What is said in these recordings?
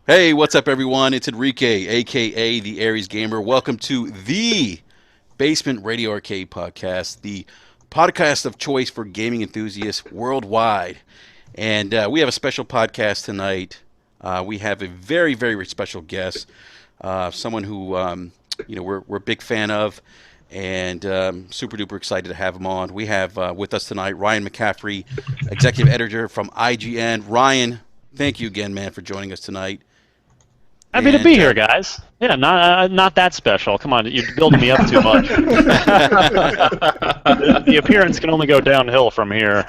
Hey, what's up, everyone? It's Enrique, aka the Aries Gamer. Welcome to the Basement Radio Arcade Podcast, the podcast of choice for gaming enthusiasts worldwide. And we have a special podcast tonight. We have a very, very special guest, someone who we're a big fan of, and super duper excited to have him on. We have with us tonight Ryan McCaffrey, executive editor from IGN. Ryan, thank you again, man, for joining us tonight. Happy to be here, guys. Yeah, not that special. Come on, you're building me up too much. The appearance can only go downhill from here.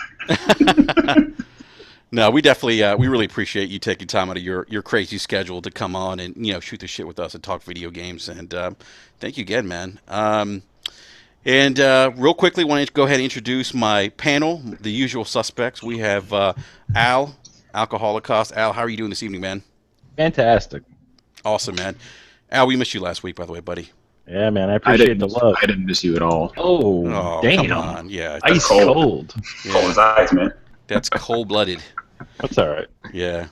No, we definitely we really appreciate you taking time out of your crazy schedule to come on and shoot the shit with us and talk video games. And thank you again, man. And real quickly, want to go ahead and introduce my panel, the usual suspects. We have Al, Alcoholicost. Al, how are you doing this evening, man? Fantastic. Awesome, man. Al, we missed you last week, by the way, buddy. Yeah, man, I appreciate the love. I didn't miss you at all. Oh, damn. Come on. Yeah. Ice cold. Yeah. Cold as ice, man. That's cold-blooded. That's all right. Yeah.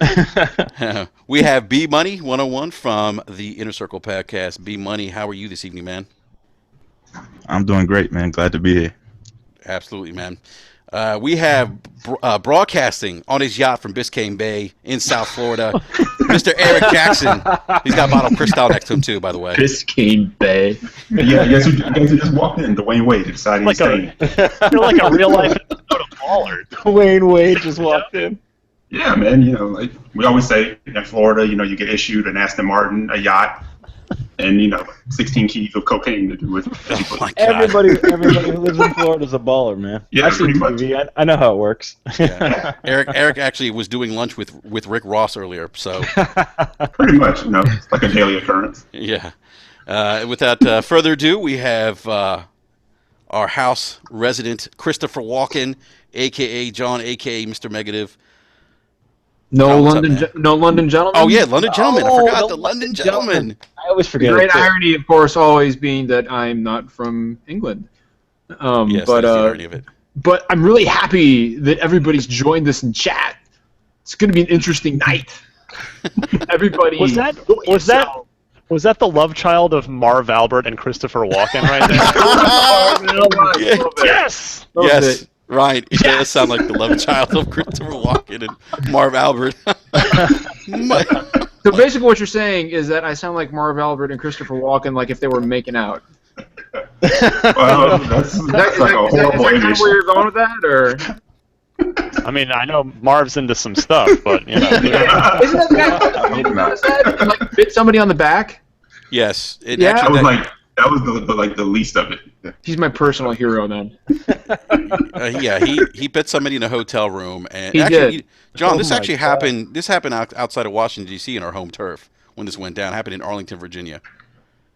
We have B Money 101 from the Inner Circle podcast. B Money, how are you this evening, man? I'm doing great, man. Glad to be here. Absolutely, man. We have broadcasting on his yacht from Biscayne Bay in South Florida, Mr. Eric Jackson. He's got a bottle of Cristal next to him, too, by the way. Biscayne Bay. Yeah, you guys just walked in. Dwayne Wade decided Like to stay. You're like a real life baller. Wayne Wade just walked in. Yeah, man. Like we always say in Florida, you get issued an Aston Martin, a yacht, and 16 keys of cocaine to do with. Oh, my God. Everybody who lives in Florida is a baller, man. Yeah, I've seen pretty much. TV. I know how it works. Yeah. Eric actually was doing lunch with Rick Ross earlier, so Pretty much, it's like a daily occurrence. yeah. Without further ado, we have our house resident, Christopher Walken, a.k.a. John, a.k.a. Mr. Negative. No What's up, London, man? no London gentlemen. Oh, yeah, London Gentleman. I forgot no the London London Gentleman. I always forget Great it, too. irony, of course, always being that I'm not from England. Yes, but that's the irony of it. but I'm really happy that everybody's joined us in chat. It's going to be an interesting night. Everybody, Was that the love child of Marv Albert and Christopher Walken right there? Yes. Yes, right. It does sound like the love child of Christopher Walken and Marv Albert. So basically, what you're saying is that I sound like Marv Albert and Christopher Walken, like if they were making out. Well, that's like a horrible kind of image. where you're going with that, or? I mean, I know Marv's into some stuff, but Isn't that the guy who like bit somebody on the back? Yes. It Yeah. actually, That was the least of it. He's my personal hero then. yeah, he bit somebody in a hotel room, and He actually, did. John, Oh this my actually God. happened. This happened outside of Washington D.C. in our home turf when this went down. It happened in Arlington, Virginia.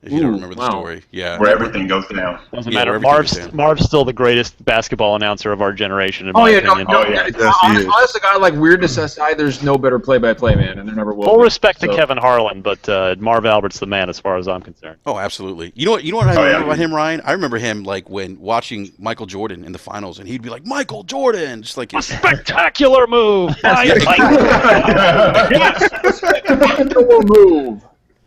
If you don't Ooh, remember the wow. story, yeah. Where everything goes down. doesn't Yeah, matter. where everything goes down. Marv's still the greatest basketball announcer of our generation, in Oh my yeah, no, opinion. no, yeah, yeah. he is. Honest to God, like weirdness aside, there's no better play-by-play man, and there never will. Full be. respect to So- Kevin Harlan, but Marv Albert's the man as far as I'm concerned. Oh, absolutely. You know what I Oh, remember yeah. about him, Ryan? I remember him like when watching Michael Jordan in the finals, and he'd be like, "Michael Jordan," just like A spectacular move by Spectacular move.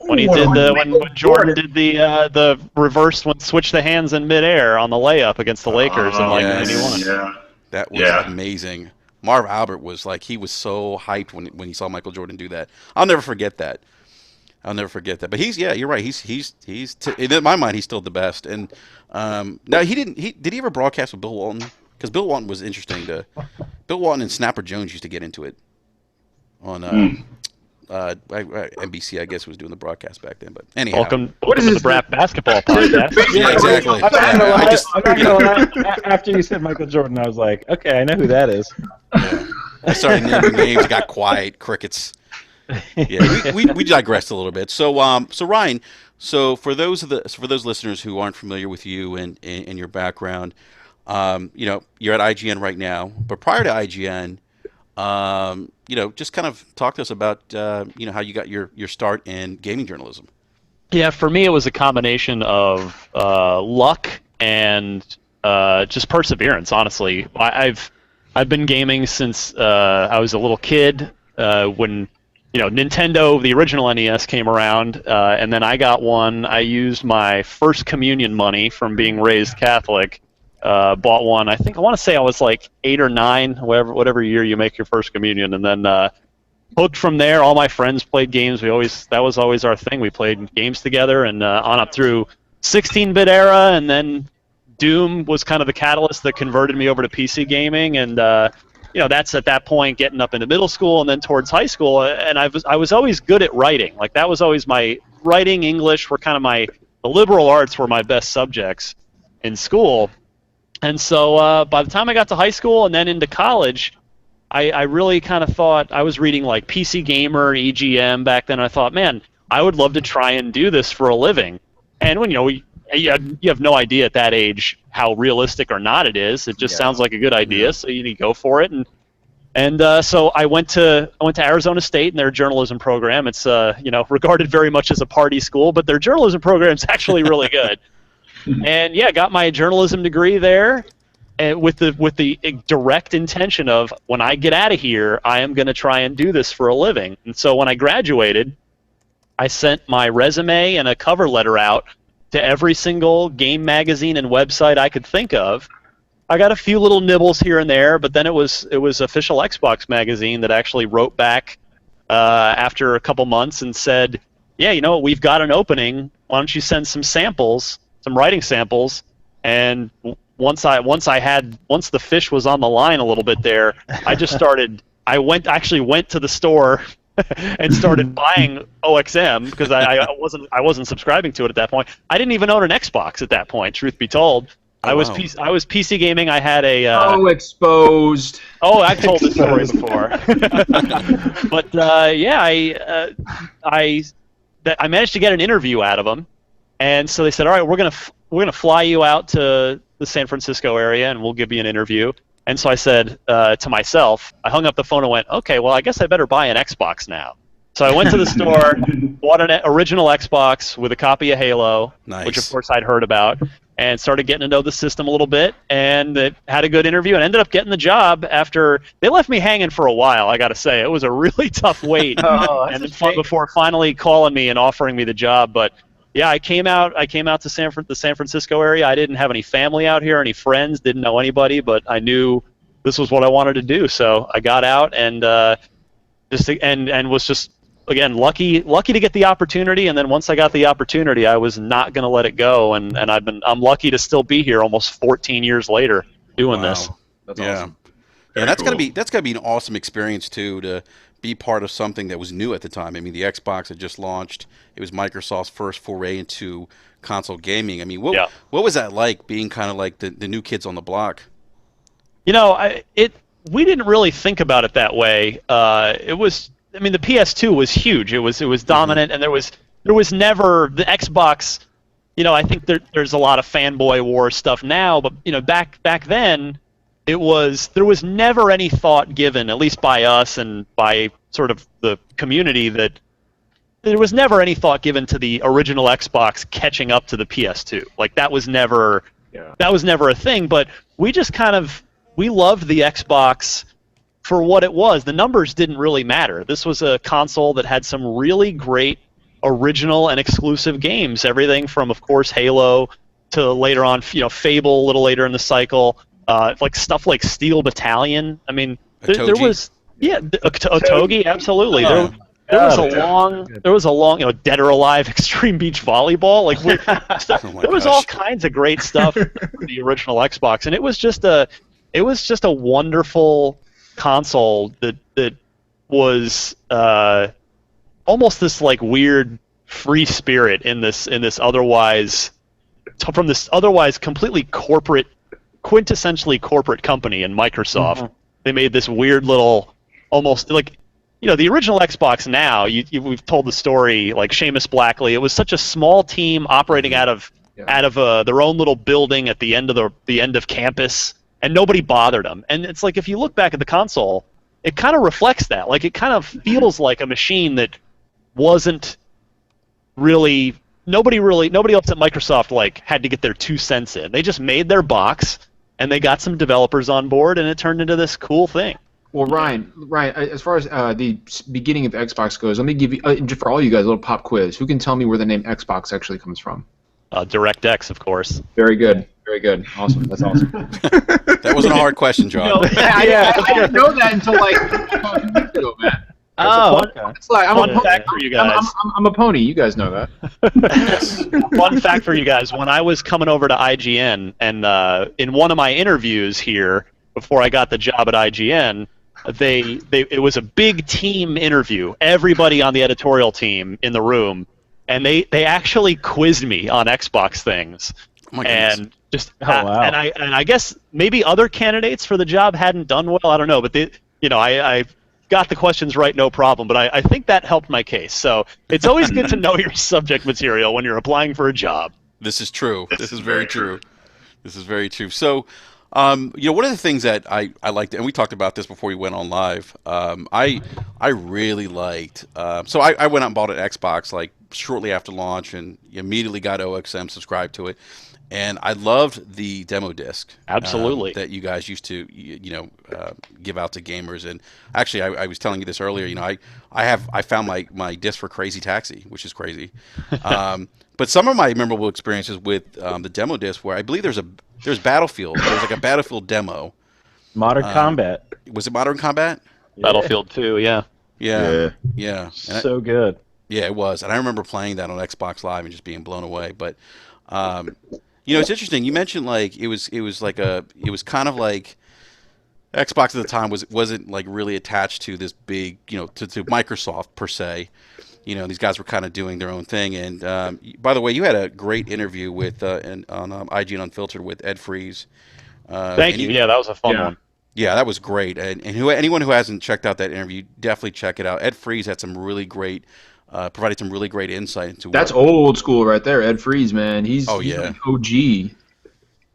when he did when Jordan did the reverse switch the hands in midair on the layup against the Lakers in like yes. '91. Yeah. that was Yeah. amazing. Marv Albert was like he was so hyped when he saw Michael Jordan do that. I'll never forget that. But you're right. In my mind, he's still the best. And now did he ever broadcast with Bill Walton? Because Bill Walton was interesting Bill Walton and Snapper Jones used to get into it on NBC, I guess, was doing the broadcast back then. But anyhow, Welcome What is to the this? Brap Basketball Podcast. Yeah, exactly. I'm not gonna lie. I just- I'm not gonna lie. After you said Michael Jordan, I was like, okay, I know who that is. Yeah. I started naming names, got quiet, crickets. Yeah, we digressed a little bit. So Ryan, for those listeners who aren't familiar with you and your background, you're at IGN right now, but prior to IGN, just kind of talk to us about how you got your start in gaming journalism. Yeah, for me it was a combination of luck and just perseverance. Honestly, I've been gaming since I was a little kid. When Nintendo, the original NES came around, and then I got one. I used my first communion money from being raised Catholic. Bought one. I want to say I was like 8 or 9, whatever year you make your first communion, and then hooked from there. All my friends played games. That was always our thing. We played games together, and on up through 16-bit era, and then Doom was kind of the catalyst that converted me over to PC gaming, and that's at that point getting up into middle school and then towards high school, and I was always good at writing. Like that was always my writing, English were kind of the liberal arts were my best subjects in school, and so by the time I got to high school and then into college, I really kind of thought I was reading like PC Gamer, EGM back then. And I thought, man, I would love to try and do this for a living, and when you have no idea at that age how realistic or not it is. It just sounds like a good idea, so you need to go for it. And so I went to Arizona State and their journalism program. It's regarded very much as a party school, but their journalism program is actually really good. And got my journalism degree there, and with the direct intention of when I get out of here, I am going to try and do this for a living. And so when I graduated, I sent my resume and a cover letter out to every single game magazine and website I could think of. I got a few little nibbles here and there, but then it was official Xbox magazine that actually wrote back after a couple months and said, yeah, we've got an opening. Why don't you send some samples, some writing samples? And once the fish was on the line a little bit there, I just started. I went to the store and started buying OXM because I wasn't subscribing to it at that point. I didn't even own an Xbox at that point, truth be told. I was PC gaming. I had a exposed. Oh, I've told this story before. But I managed to get an interview out of them, and so they said, all right, we're gonna fly you out to the San Francisco area and we'll give you an interview. And so I said to myself, I hung up the phone and went, okay, well, I guess I better buy an Xbox now. So I went to the store, bought an original Xbox with a copy of Halo, which of course I'd heard about, and started getting to know the system a little bit, and had a good interview and ended up getting the job after they left me hanging for a while, I got to say. It was a really tough wait before finally calling me and offering me the job. But yeah, I came out to the San Francisco area. I didn't have any family out here, any friends, didn't know anybody, but I knew this was what I wanted to do. So I got out and was just, again, lucky to get the opportunity. And then once I got the opportunity, I was not going to let it go. And I'm lucky to still be here almost 14 years later doing this. That's awesome. Yeah, that's gotta be an awesome experience too, to be part of something that was new at the time. I mean, the Xbox had just launched. It was Microsoft's first foray into console gaming. I mean, what was that like, being kind of like the new kids on the block? We didn't really think about it that way. The PS2 was huge. It was dominant, and there was never the Xbox. I think there's a lot of fanboy war stuff now, but back then, there was never any thought given, at least by us and by sort of the community, that there was never any thought given to the original Xbox catching up to the PS2. Like that was never a thing. But we just we loved the Xbox for what it was. The numbers didn't really matter. This was a console that had some really great original and exclusive games. Everything from, of course, Halo to later on, Fable a little later in the cycle. Like stuff like Steel Battalion. I mean, there was Otogi, absolutely. There was a long, Dead or Alive, Extreme Beach Volleyball. Like there was all kinds of great stuff for the original Xbox, and it was just a wonderful console that was almost this like weird free spirit in this otherwise completely corporate, quintessentially corporate company in Microsoft. Mm-hmm. They made this weird little, almost like, the original Xbox now, we've told the story, like Seamus Blackley, it was such a small team operating out of their own little building at the end of campus, and nobody bothered them. And it's like, if you look back at the console, it kind of reflects that. Like, it kind of feels like a machine that wasn't really, nobody else at Microsoft had to get their 2 cents in. They just made their box, and they got some developers on board, and it turned into this cool thing. Well, Ryan, as far as the beginning of Xbox goes, let me give you, for all you guys, a little pop quiz. Who can tell me where the name Xbox actually comes from? DirectX, of course. Very good. Very good. Awesome. That's awesome. That wasn't a hard question, John. I didn't know that until like 2 minutes ago, man. It's like, Fun fact for you guys. I'm a pony. You guys know that. Fun fact for you guys. When I was coming over to IGN, and in one of my interviews here, before I got the job at IGN, it was a big team interview. Everybody on the editorial team in the room, and they actually quizzed me on Xbox things. Oh my goodness. And just wow. and I guess maybe other candidates for the job hadn't done well. I don't know, but I got the questions right, no problem. But I think that helped my case. So it's always good to know your subject material when you're applying for a job. This is true. This is very true. This is very true. So, one of the things that I liked, and we talked about this before we went on live. I really liked. So I went out and bought an Xbox like shortly after launch, and immediately got OXM, subscribed to it, and I loved the demo disc. Absolutely. That you guys used to give out to gamers. And actually, I was telling you this earlier. I found my disc for Crazy Taxi, which is crazy. But some of my memorable experiences with the demo disc, where I believe there's Battlefield. There's like a Battlefield demo. Modern Combat. Was it Modern Combat? Battlefield 2, yeah. Yeah. So good. Yeah, it was. And I remember playing that on Xbox Live and just being blown away. But it's interesting. You mentioned like it was kind of like Xbox at the time wasn't like really attached to this big, to Microsoft per se. These guys were kind of doing their own thing. And by the way, you had a great interview with on IGN Unfiltered with Ed Freeze. Thank you. Yeah, that was a fun one. Yeah, that was great. And anyone who hasn't checked out that interview, definitely check it out. Ed Freeze had some really great, provided some really great insight into. That's old school right there, Ed Freeze, man. He's an OG.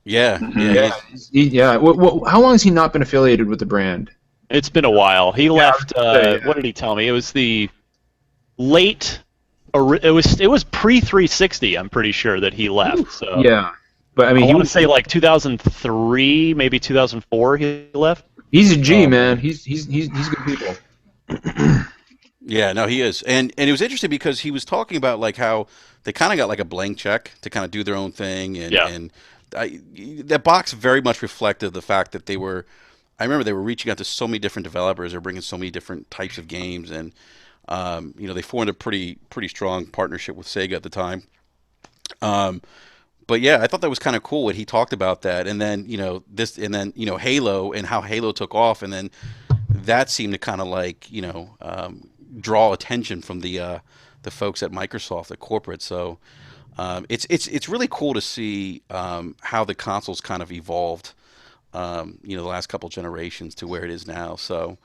Yeah. How long has he not been affiliated with the brand? It's been a while. He left. What did he tell me? It was the late. It was pre 360. I'm pretty sure that he left. So yeah, but I mean, I want to say like 2003, maybe 2004. He left. He's a G, man. He's good people. Yeah, no, he is, and it was interesting because he was talking about like how they kind of got like a blank check to kind of do their own thing, and that box very much reflected the fact that they were. I remember they were reaching out to so many different developers, they're bringing so many different types of games, and they formed a pretty strong partnership with Sega at the time. But yeah, I thought that was kind of cool when he talked about that, and then Halo and how Halo took off, and then that seemed to kind of like draw attention from the folks at Microsoft, at corporate. So it's really cool to see how the consoles kind of evolved, the last couple generations to where it is now. So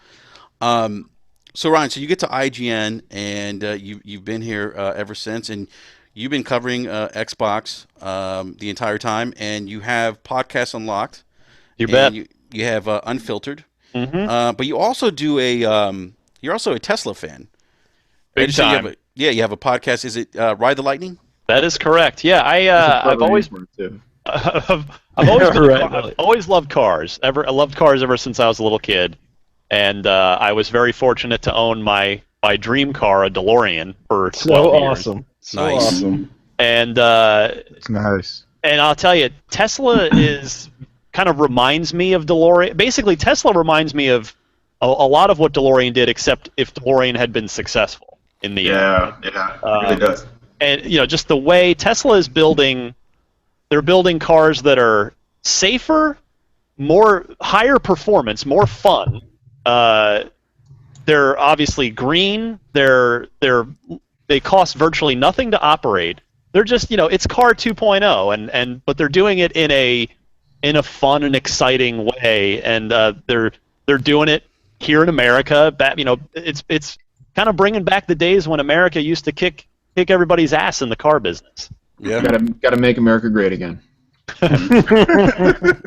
Ryan, so you get to IGN, and you've been here ever since, and you've been covering Xbox the entire time, and you have Podcasts Unlocked. You bet. You have Unfiltered, Mm-hmm. but you also do you're also a Tesla fan. Big time. You have a podcast. Is it Ride the Lightning? That is correct. Yeah, I've always I've always loved cars. I loved cars ever since I was a little kid, and I was very fortunate to own my dream car, a DeLorean, for 12 years. Awesome. So Nice. awesome. And It's nice. and I'll tell you, Tesla kind of reminds me of DeLorean. Basically, Tesla reminds me of a lot of what DeLorean did, except if DeLorean had been successful in the end. It really does. And just the way Tesla is building, they're building cars that are safer, higher performance, more fun. They're obviously green. They cost virtually nothing to operate. They're just it's car 2.0, but they're doing it in a fun and exciting way, and they're doing it here in America. It's kind of bringing back the days when America used to kick everybody's ass in the car business. Yeah. Gotta make America great again. The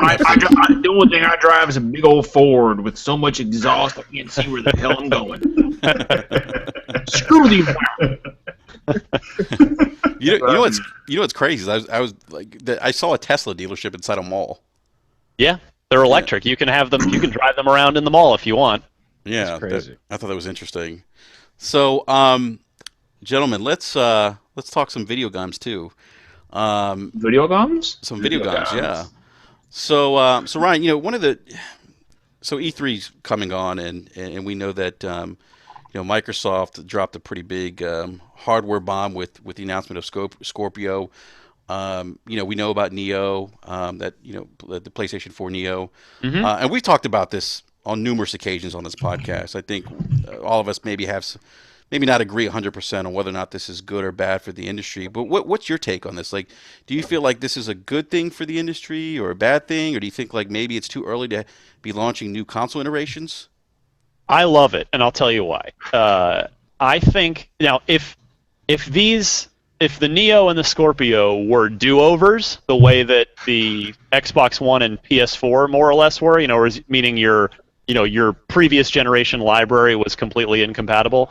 only thing I drive is a big old Ford with so much exhaust I can't see where the hell I'm going. Screw these. You know what's crazy? I was like, I saw a Tesla dealership inside a mall. Yeah, they're electric. You can have them. You can drive them around in the mall if you want. Yeah, That's crazy. I thought that was interesting. So, gentlemen, let's talk some video games too. Video games? Some video Video games, games. yeah. So Ryan, one of the E3's coming on, and we know that Microsoft dropped a pretty big hardware bomb with the announcement of Scorpio. We know about Neo, that the PlayStation 4 Neo, and we talked about this on numerous occasions on this podcast. I think all of us maybe not agree 100% on whether or not this is good or bad for the industry. But what's your take on this? Like, do you feel like this is a good thing for the industry or a bad thing, or do you think like maybe it's too early to be launching new console iterations? I love it, and I'll tell you why. I think now if the Neo and the Scorpio were do-overs, the way that the Xbox One and PS4 more or less were, meaning your previous generation library was completely incompatible,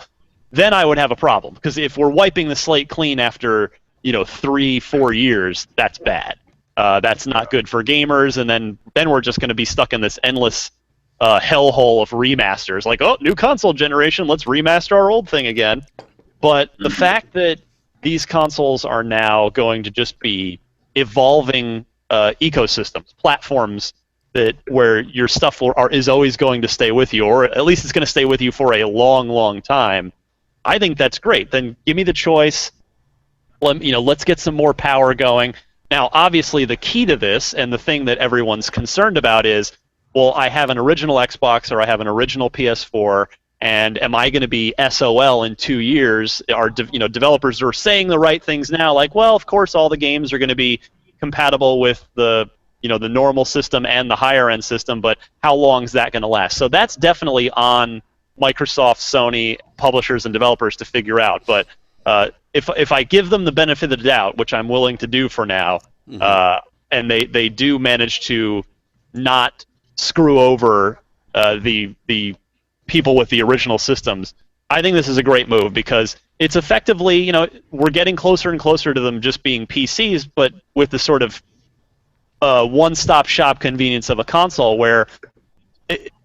then I would have a problem. Because if we're wiping the slate clean after 3-4 years, that's bad. That's not good for gamers, and then we're just going to be stuck in this endless hellhole of remasters. Like, oh, new console generation, let's remaster our old thing again. But the fact that these consoles are now going to just be evolving ecosystems, platforms where your stuff is always going to stay with you, or at least it's going to stay with you for a long, long time. I think that's great. Then give me the choice. Let's get some more power going. Now, obviously, the key to this and the thing that everyone's concerned about is, well, I have an original Xbox or I have an original PS4, and am I going to be SOL in 2 years? Developers are saying the right things now, like, well, of course, all the games are going to be compatible with the normal system and the higher end system, but how long is that going to last? So that's definitely on Microsoft, Sony, publishers, and developers to figure out. But if I give them the benefit of the doubt, which I'm willing to do for now, and they do manage to not screw over the people with the original systems, I think this is a great move because it's effectively, we're getting closer and closer to them just being PCs, but with the sort of one-stop shop convenience of a console where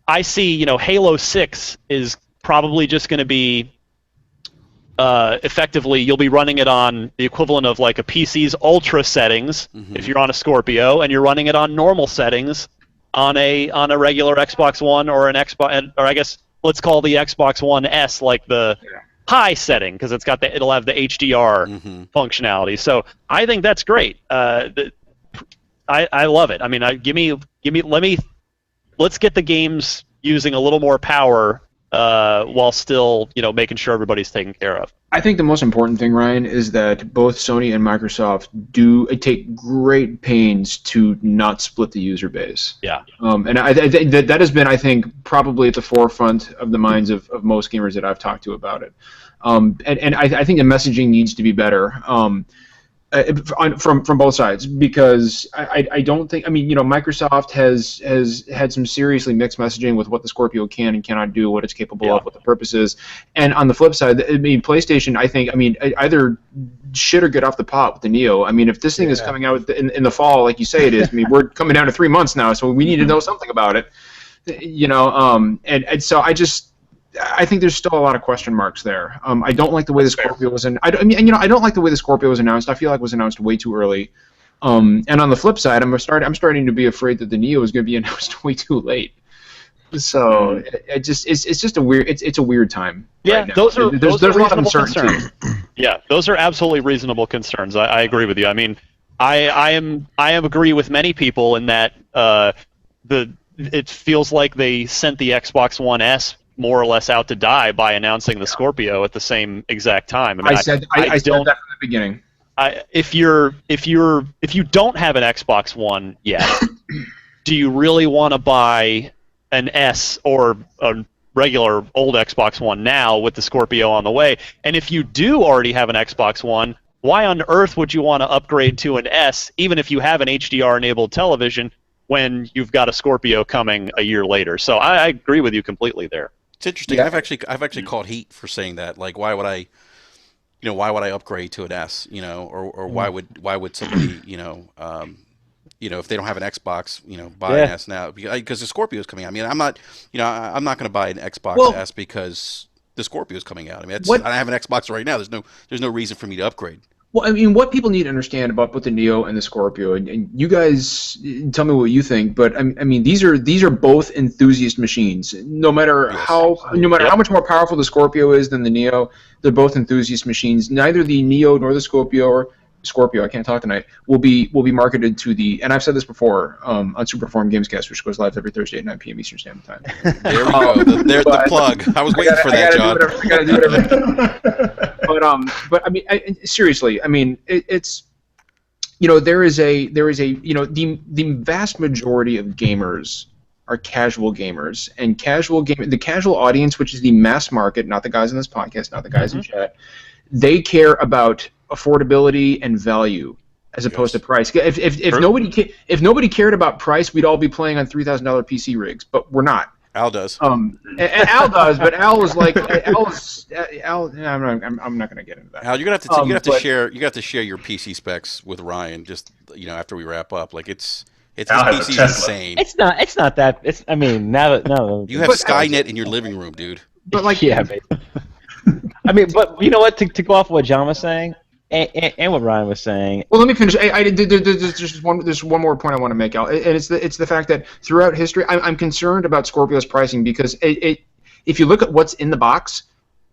I see, Halo 6 is probably just going to be effectively, you'll be running it on the equivalent of like a PC's ultra settings if you're on a Scorpio, and you're running it on normal settings on a regular Xbox One or an Xbox, or I guess let's call the Xbox One S like the high setting because it'll have the HDR functionality. So I think that's great. I love it. I mean, let's get the games using a little more power while still, making sure everybody's taken care of. I think the most important thing, Ryan, is that both Sony and Microsoft take great pains to not split the user base. Yeah. And I think that has been, I think, probably at the forefront of the minds of most gamers that I've talked to about it. And I think the messaging needs to be better. From both sides, because I don't think, Microsoft has had some seriously mixed messaging with what the Scorpio can and cannot do, what it's capable of, what the purpose is, and on the flip side, PlayStation, I think, either shit or get off the pot with the Neo. If this thing is coming out in the fall, like you say it is, we're coming down to 3 months now, so we need to know something about it, and so I think there's still a lot of question marks there. I don't like the way the Scorpio was I don't like the way the Scorpio was announced. I feel like it was announced way too early. And on the flip side, I'm starting to be afraid that the Neo is going to be announced way too late. So it's just a weird time. Yeah, right those are there's a lot of uncertainty. Concerns. Yeah, those are absolutely reasonable concerns. I agree with you. I agree with many people in that it feels like they sent the Xbox One S more or less out to die by announcing the Scorpio at the same exact time. I said that from the beginning. If you don't have an Xbox One yet, do you really want to buy an S or a regular old Xbox One now with the Scorpio on the way? And if you do already have an Xbox One, why on earth would you want to upgrade to an S, even if you have an HDR-enabled television, when you've got a Scorpio coming a year later? So I agree with you completely there. It's interesting. Yeah. I've actually caught heat for saying that. Like, why would I upgrade to an S? Or why would somebody if they don't have an Xbox, buy an S now because the Scorpio is coming out. I mean, I'm not going to buy an Xbox S because the Scorpio is coming out. I mean, I have an Xbox right now. There's no reason for me to upgrade. Well, I mean, what people need to understand about both the Neo and the Scorpio, and you guys tell me what you think. But I mean, these are both enthusiast machines. No matter how much more powerful the Scorpio is than the Neo, they're both enthusiast machines. Neither the Neo nor the Scorpio, I can't talk tonight, will be marketed to the. And I've said this before on Superform Gamescast, which goes live every Thursday at 9 p.m. Eastern Standard Time. There we go. There's the plug. I was waiting for that, John. I gotta do whatever. But I mean, seriously, I mean, it's there is a the vast majority of gamers are casual gamers, and the casual audience, which is the mass market, not the guys in this podcast, not the guys in chat, they care about affordability and value as opposed to price. If nobody cared about price, we'd all be playing on $3,000 PC rigs, but we're not. Al does. And Al does, but Al was like, Al. I'm not going to get into that. Al, you're gonna have to share. You got to share your PC specs with Ryan. Just after we wrap up, like it's his PC is insane. It's not that. I mean, now you have Skynet in your living room, dude. But like, yeah, I mean, but you know what? To go off what John was saying. And what Ryan was saying. Well, let me finish. There's one more point I want to make, Al, and it's the fact that throughout history, I'm concerned about Scorpio's pricing because if you look at what's in the box,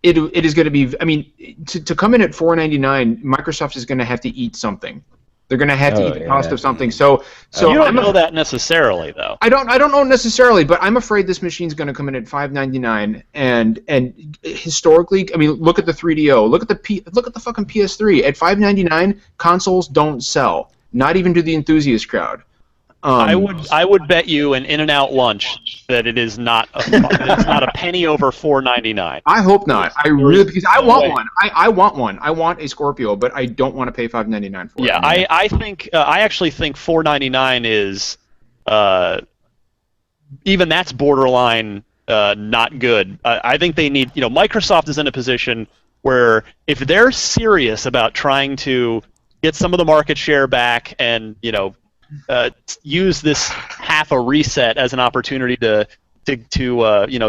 it is going to be. I mean, to come in at $499, Microsoft is going to have to eat something. They're going to have to eat the cost of something. So you don't know that necessarily, though. I don't know necessarily, but I'm afraid this machine's going to come in at $599. And historically, I mean, look at the 3DO, look at the fucking PS3 at $599. Consoles don't sell, not even to the enthusiast crowd. I would bet you an In-N-Out lunch that it is not a penny over $4.99. I hope not. I really, because I want one. I want one. I want a Scorpio, but I don't want to pay $5.99 for it. Yeah, I actually think $4.99 is even that's borderline not good. I think they need. Microsoft is in a position where if they're serious about trying to get some of the market share back and use this half a reset as an opportunity to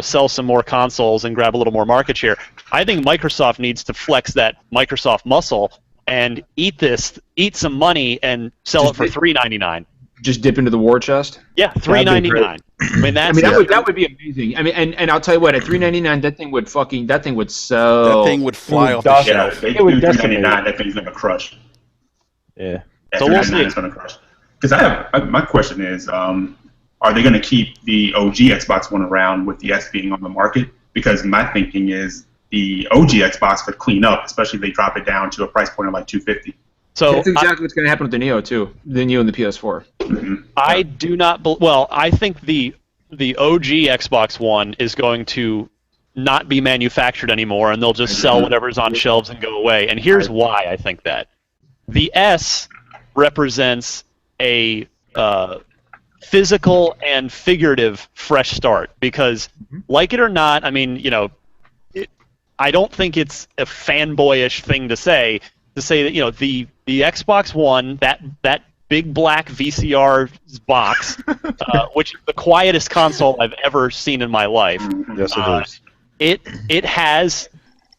sell some more consoles and grab a little more market share. I think Microsoft needs to flex that Microsoft muscle and eat some money and sell it for $3.99. Just dip into the war chest. Yeah, $3.99. I mean, that would be amazing. I mean, and I'll tell you what, at $3.99, that thing would sell. That thing would fly off the shelf. It would $3.99. That thing's gonna crush. Yeah. So we'll see. It's gonna crush. Because my question is, are they going to keep the OG Xbox One around with the S being on the market? Because my thinking is the OG Xbox could clean up, especially if they drop it down to a price point of like $250. So that's exactly what's going to happen with the Neo too. The Neo and the PS4. Mm-hmm. I do not. I think the OG Xbox One is going to not be manufactured anymore, and they'll just sell whatever's on shelves and go away. And here's why I think that: the S represents a physical and figurative fresh start because, like it or not, I mean, I don't think it's a fanboyish thing to say that the Xbox One, that big black VCR box, which is the quietest console I've ever seen in my life. Yes, it is.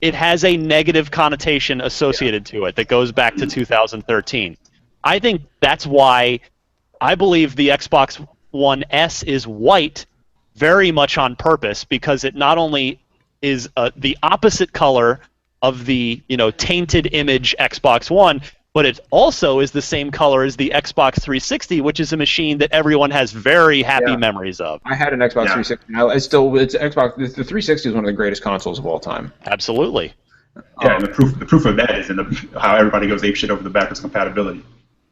It has a negative connotation associated to it that goes back to 2013. I think that's why I believe the Xbox One S is white very much on purpose because it not only is the opposite color of the tainted image Xbox One, but it also is the same color as the Xbox 360, which is a machine that everyone has very happy memories of. I had an Xbox 360. It's Xbox. The 360 is one of the greatest consoles of all time. Absolutely. Yeah, and the proof of that is in how everybody goes apeshit over the backwards compatibility.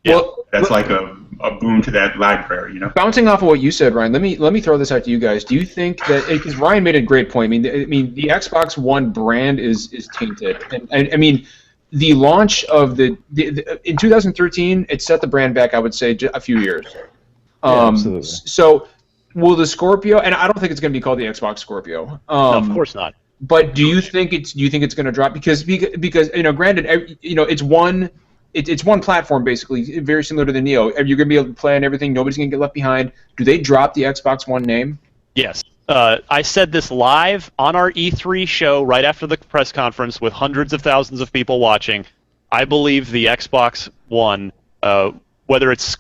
Yeah. Well, that's like a boon to that library, Bouncing off of what you said, Ryan, let me throw this out to you guys. Do you think that because Ryan made a great point? I mean, the Xbox One brand is tainted, and I mean, the launch of in 2013, it set the brand back, I would say, a few years. Absolutely. So, will the Scorpio? And I don't think it's going to be called the Xbox Scorpio. No, of course not. But do you think it's going to drop? Because granted, it's one it's one platform basically, very similar to the Neo. You're going to be able to play on everything. Nobody's going to get left behind. Do they drop the Xbox One name? Yes. I said this live on our E3 show right after the press conference with hundreds of thousands of people watching. I believe the Xbox One, whether it's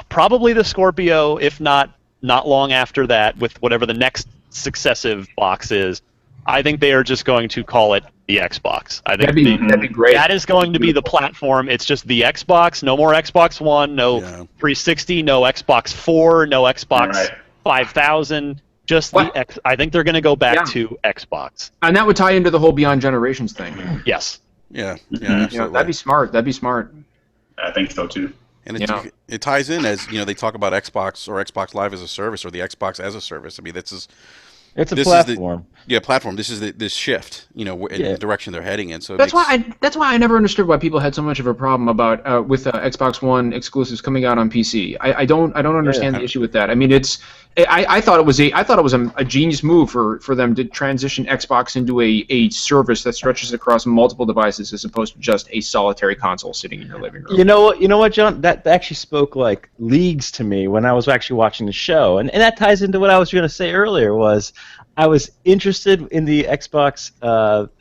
probably the Scorpio, if not long after that, with whatever the next successive box is, I think they are just going to call it the Xbox. I think that'd be great. That is going to be the platform. It's just the Xbox. No more Xbox One. No 360. No Xbox 4. No Xbox 5000. Just I think they're going to go back to Xbox. And that would tie into the whole Beyond Generations thing. Yes. Yeah. Absolutely. That'd be smart. I think so too. And it ties in as they talk about Xbox or Xbox Live as a service or the Xbox as a service. I mean, it's a platform. Platform. This is this shift, in the direction they're heading in. So that's why I never understood why people had so much of a problem about with Xbox One exclusives coming out on PC. I don't understand the issue with that. I mean, I thought it was a genius move for them to transition Xbox into a service that stretches across multiple devices as opposed to just a solitary console sitting in your living room. You know what, John? That actually spoke like leagues to me when I was actually watching the show, and that ties into what I was going to say earlier. Was I was interested in the Xbox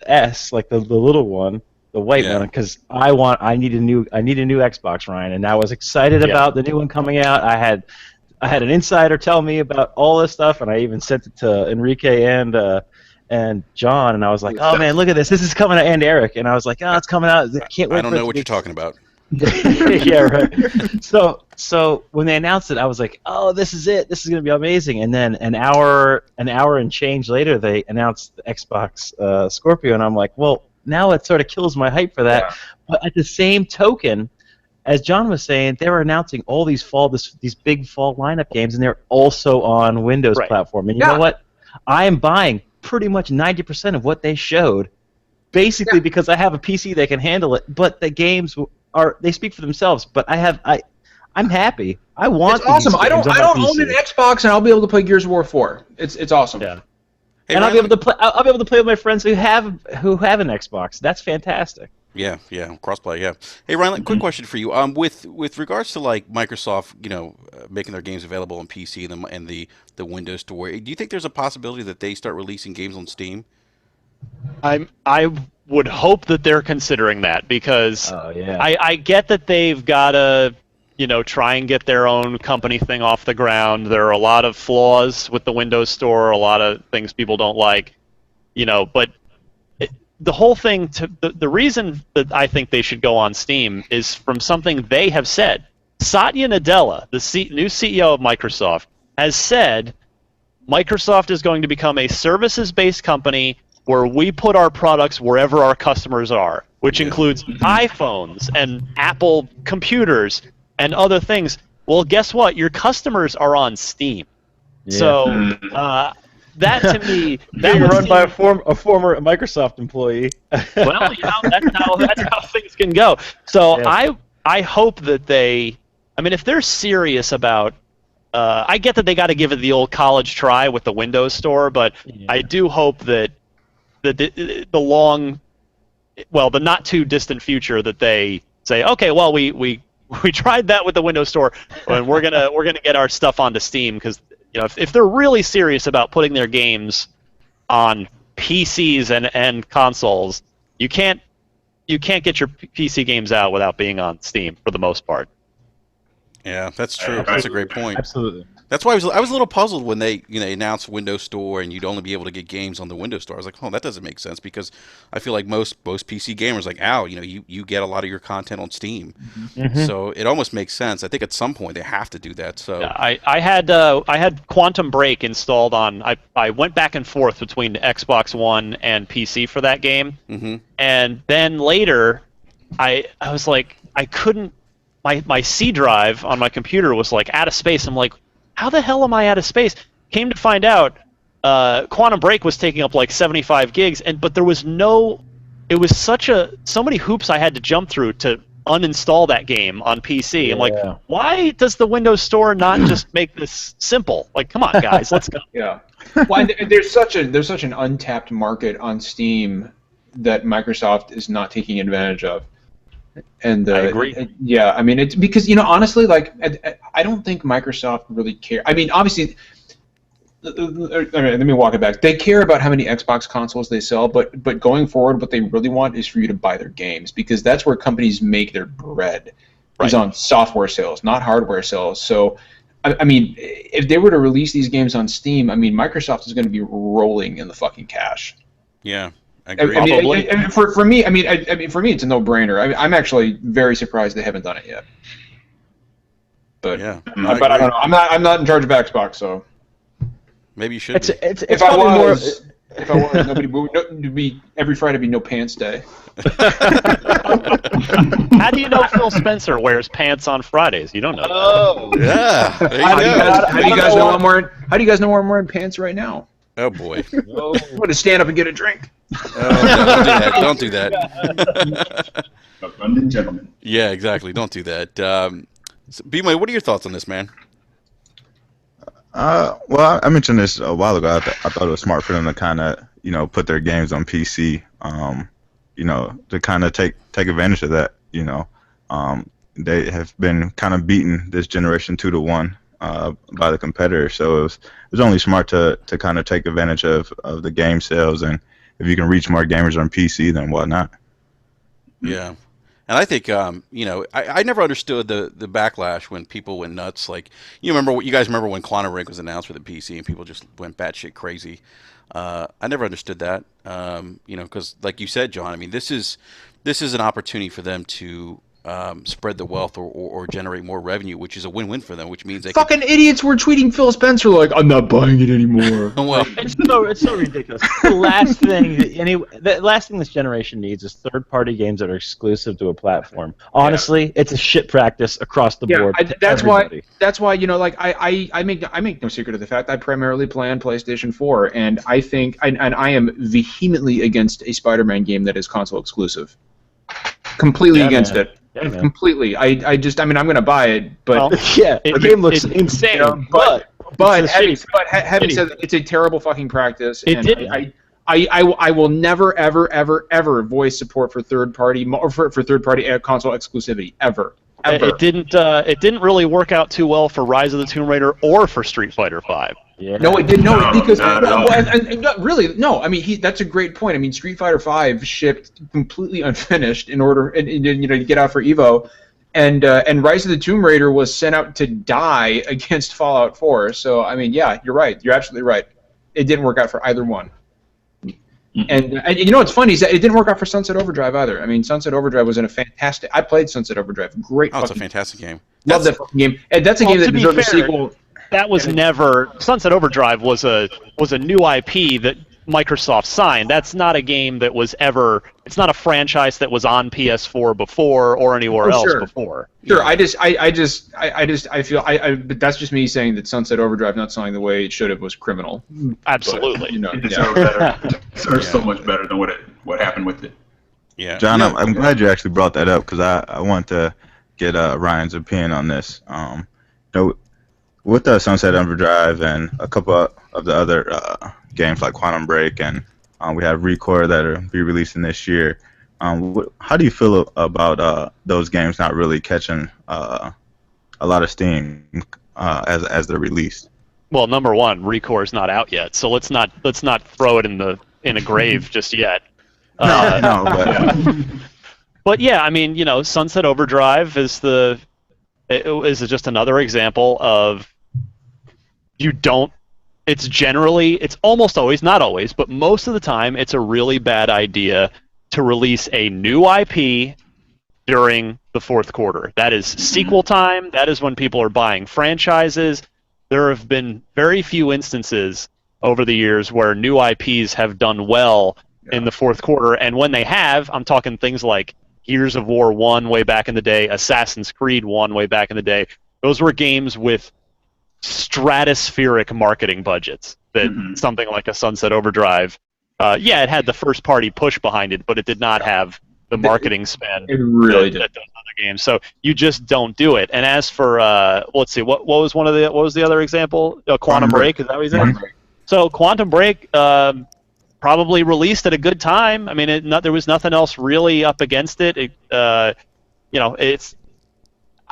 S, like the little one, the white one, because I need a new Xbox, Ryan, and I was excited about the new one coming out. I had an insider tell me about all this stuff, and I even sent it to Enrique and John, and I was like, "Oh man, look at this! This is coming out," and Eric, and I was like, "Oh, it's coming out! I can't wait." I don't know what you're talking about. Yeah, right. So when they announced it, I was like, "Oh, this is it! This is going to be amazing!" And then an hour and change later, they announced the Xbox Scorpio, and I'm like, "Well, now it sort of kills my hype for that." Yeah. But at the same token, as John was saying, they were announcing all these big fall lineup games, and they're also on Windows platform. And you know what? I am buying pretty much 90% of what they showed, basically because I have a PC that can handle it. But the games they speak for themselves. But I'm happy. I want. It's awesome. I don't own an Xbox, and I'll be able to play Gears of War 4. It's awesome. Yeah. Hey, and I'll be able to play with my friends who have an Xbox. That's fantastic. Yeah, crossplay. Yeah. Hey, Ryan, quick question for you. With regards to like Microsoft, making their games available on PC and the Windows Store, do you think there's a possibility that they start releasing games on Steam? I would hope that they're considering that because I get that they've got to try and get their own company thing off the ground. There are a lot of flaws with the Windows Store, a lot of things people don't like, but. The whole thing, the reason that I think they should go on Steam is from something they have said. Satya Nadella, the new CEO of Microsoft, has said Microsoft is going to become a services-based company where we put our products wherever our customers are, which includes iPhones and Apple computers and other things. Well, guess what? Your customers are on Steam. Yeah. So... that to me, being run by a former Microsoft employee. Well, that's how things can go. So I hope that if they're serious about, I get that they got to give it the old college try with the Windows Store, but I do hope that the not too distant future that they say, okay, well we tried that with the Windows Store, and we're gonna get our stuff onto Steam because. If they're really serious about putting their games on PCs and consoles, you can't get your PC games out without being on Steam for the most part. Yeah, that's true. That's a great point. Absolutely. That's why I was a little puzzled when they announced Windows Store and you'd only be able to get games on the Windows Store. I was like, that doesn't make sense because I feel like most PC gamers like, you get a lot of your content on Steam, so it almost makes sense. I think at some point they have to do that. So yeah, I had Quantum Break installed on. I went back and forth between Xbox One and PC for that game, and then later I was like, I couldn't. My C drive on my computer was like out of space. I'm like, how the hell am I out of space? Came to find out, Quantum Break was taking up like 75 gigs, but there was it was so many hoops I had to jump through to uninstall that game on PC. Yeah. I'm like, why does the Windows Store not just make this simple? Like, come on, guys, let's go. Yeah. Well, there's such an untapped market on Steam that Microsoft is not taking advantage of. And I agree. Yeah, I mean, it's because honestly, like I don't think Microsoft really care. I mean, obviously, let me walk it back. They care about how many Xbox consoles they sell, but going forward, what they really want is for you to buy their games, because that's where companies make their bread. Is on software sales, not hardware sales. So, I mean, if they were to release these games on Steam, I mean, Microsoft is going to be rolling in the fucking cash. Yeah, I agree. I mean, for me, I mean, for me, it's a no-brainer. I'm actually very surprised they haven't done it yet. But yeah, but I don't know. I'm not in charge of Xbox, so maybe you should. be. If I was, it'd be every Friday be no pants day. How do you know Phil Spencer wears pants on Fridays? You don't know. Oh, yeah. There you go. How do you guys know I'm wearing pants right now? Oh boy. I'm gonna stand up and get a drink. Oh, no, don't do that. London gentlemen. Yeah, exactly. Don't do that. B-May, what are your thoughts on this, man? Well, I mentioned this a while ago. I thought it was smart for them to kind of, put their games on PC. To kind of take advantage of that. They have been kind of beaten this generation 2-1 by the competitor. So it was only smart to kind of take advantage of the game sales, and if you can reach more gamers on PC, then why not? Yeah. And I think, I never understood the backlash when people went nuts. Like, you guys remember when Quantum Break was announced for the PC and people just went batshit crazy. I never understood that, because like you said, John, I mean, this is an opportunity for them to spread the wealth or generate more revenue, which is a win-win for them, which means they fucking idiots were tweeting Phil Spencer like, I'm not buying it anymore. Well, it's so ridiculous. The last thing this generation needs is third-party games that are exclusive to a platform. Honestly, it's a shit practice across the board. That's why like I make no secret of the fact I primarily play on PlayStation 4, and I think and I am vehemently against a Spider-Man game that is console exclusive. Completely against it. Yeah, completely. I'm going to buy it, but the game looks insane. But having said that, it's a terrible fucking practice. I will never ever voice support for third party console exclusivity ever. It didn't really work out too well for Rise of the Tomb Raider or for Street Fighter V. Yeah. No, it didn't. No, because really, no. I mean, that's a great point. I mean, Street Fighter V shipped completely unfinished in order, to get out for Evo, and Rise of the Tomb Raider was sent out to die against Fallout 4. So I mean, yeah, you're right. You're absolutely right. It didn't work out for either one. And what's funny is that it didn't work out for Sunset Overdrive either. I mean, Sunset Overdrive was in a fantastic. I played Sunset Overdrive. Great. It's a fantastic game. Love that fucking game. And that's a game that deserves a sequel. That was never Sunset Overdrive was a new IP that Microsoft signed. That's not a game that was ever. It's not a franchise that was on PS4 before or anywhere else before. Sure, I feel but that's just me saying that Sunset Overdrive not selling the way it should have was criminal. Absolutely, but, it deserves better. It deserves so much better than what happened with it. Yeah, John, I'm glad you actually brought that up, because I want to get Ryan's opinion on this. With Sunset Overdrive and a couple of the other games like Quantum Break, and we have Recore that are be releasing this year. How do you feel about those games not really catching a lot of steam as they're released? Well, number one, Recore is not out yet, so let's not throw it in a grave just yet. But yeah, I mean, Sunset Overdrive is just another example of it's almost always, not always, but most of the time, it's a really bad idea to release a new IP during the fourth quarter. That is sequel time. That is when people are buying franchises. There have been very few instances over the years where new IPs have done well in the fourth quarter, and when they have, I'm talking things like Gears of War 1 way back in the day, Assassin's Creed 1 way back in the day. Those were games with stratospheric marketing budgets that something like a Sunset Overdrive, it had the first party push behind it, but it did not have the marketing spend it really that does other games. So you just don't do it. And as for let's see, what was the other example? Quantum Break, is that what you said? So Quantum Break probably released at a good time. I mean, there was nothing else really up against it. it's.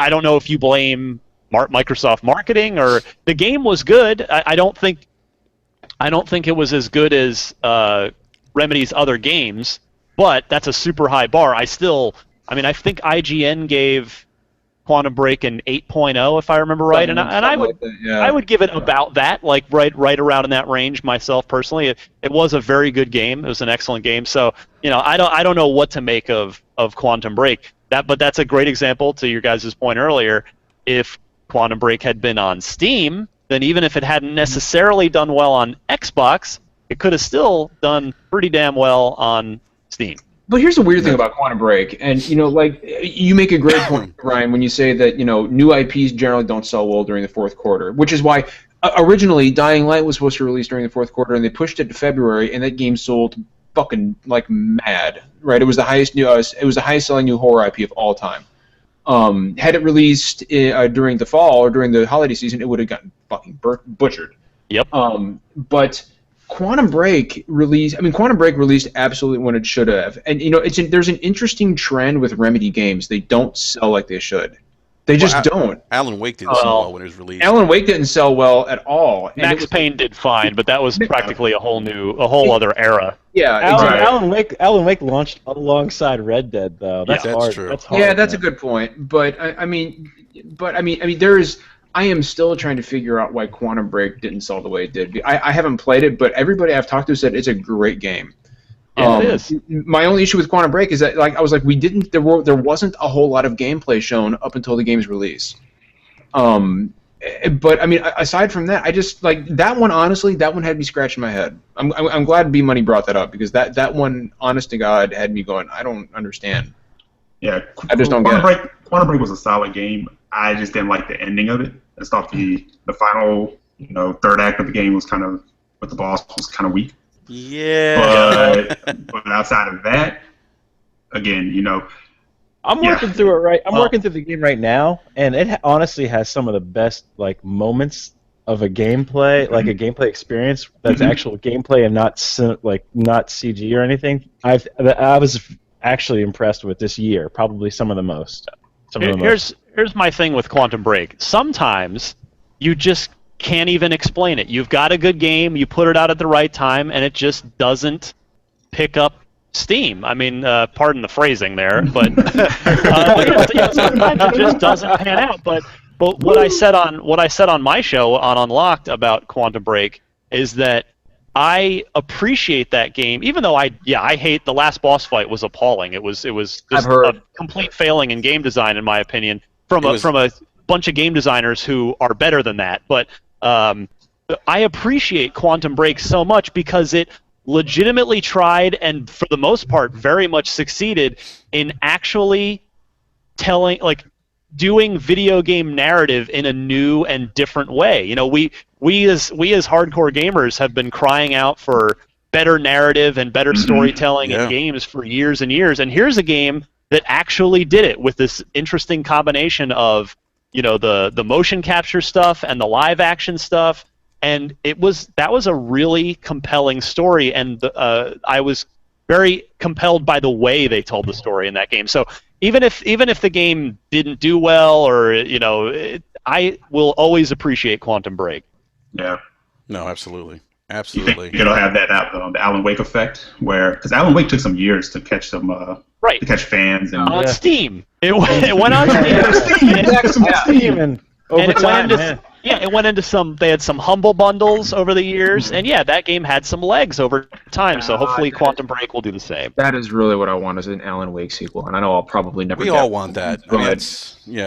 I don't know if you blame Microsoft marketing or the game was good. I don't think it was as good as Remedy's other games, but that's a super high bar. I think IGN gave Quantum Break an 8.0 if I remember right, and I would give it about that, like right around in that range myself personally. It was a very good game. It was an excellent game. So I don't know what to make of Quantum Break. But that's a great example to your guys' point earlier. If Quantum Break had been on Steam, then even if it hadn't necessarily done well on Xbox, it could have still done pretty damn well on Steam. But here's the weird thing about Quantum Break, and you make a great point, Ryan, when you say that new IPs generally don't sell well during the fourth quarter, which is why originally Dying Light was supposed to release during the fourth quarter, and they pushed it to February, and that game sold fucking like mad, right? It was the highest selling new horror IP of all time. Had it released during the fall or during the holiday season, it would have gotten fucking butchered. Yep. But Quantum Break released absolutely when it should have, and there's an interesting trend with Remedy games. They don't sell like they should. They just don't. Alan Wake didn't sell well when it was released. Alan Wake didn't sell well at all. Max Payne did fine, but that was practically a whole other era. Yeah, exactly. Alan Wake launched alongside Red Dead, though. That's hard. True. That's hard. Yeah, that's a good point. But I mean, I am still trying to figure out why Quantum Break didn't sell the way it did. I haven't played it, but everybody I've talked to said it's a great game. Yeah, it is. My only issue with Quantum Break is that there wasn't a whole lot of gameplay shown up until the game's release. But I mean, aside from that, I just that one. Honestly, that one had me scratching my head. I'm glad B Money brought that up because that one, honest to God, had me going, I don't understand. Yeah, I just don't get it. Quantum Break was a solid game. I just didn't like the ending of it. I thought the final third act of the game was kind of with the boss was kind of weak. Yeah. But outside of that, again, I'm working through it right. I'm working through the game right now, and it honestly has some of the best moments of a gameplay, like a gameplay experience that's actual gameplay and not CG or anything. I was actually impressed with this year, probably some of the most. Here's my thing with Quantum Break. Sometimes you just can't even explain it. You've got a good game, you put it out at the right time, and it just doesn't pick up steam. I mean, pardon the phrasing there, but sometimes it just doesn't pan out. But what I said on my show on Unlocked about Quantum Break is that I appreciate that game, even though I hate the last boss fight was appalling. It was just a complete failing in game design, in my opinion, from a bunch of game designers who are better than that. But I appreciate Quantum Break so much because it legitimately tried and for the most part very much succeeded in actually doing video game narrative in a new and different way. We as hardcore gamers have been crying out for better narrative and better storytelling in games for years and years, and here's a game that actually did it with this interesting combination of the motion capture stuff and the live action stuff, and that was a really compelling story, and I was very compelled by the way they told the story in that game. So even if the game didn't do well, or I will always appreciate Quantum Break. Yeah. No, absolutely. You think it'll have that the Alan Wake effect, because Alan Wake took some years to catch some to catch fans and on Steam. It went on Steam. And over time, it went into some. They had some humble bundles over the years, and that game had some legs over time. So hopefully, Quantum Break will do the same. That is really what I want is an Alan Wake sequel, and I know I'll probably never. We all want that.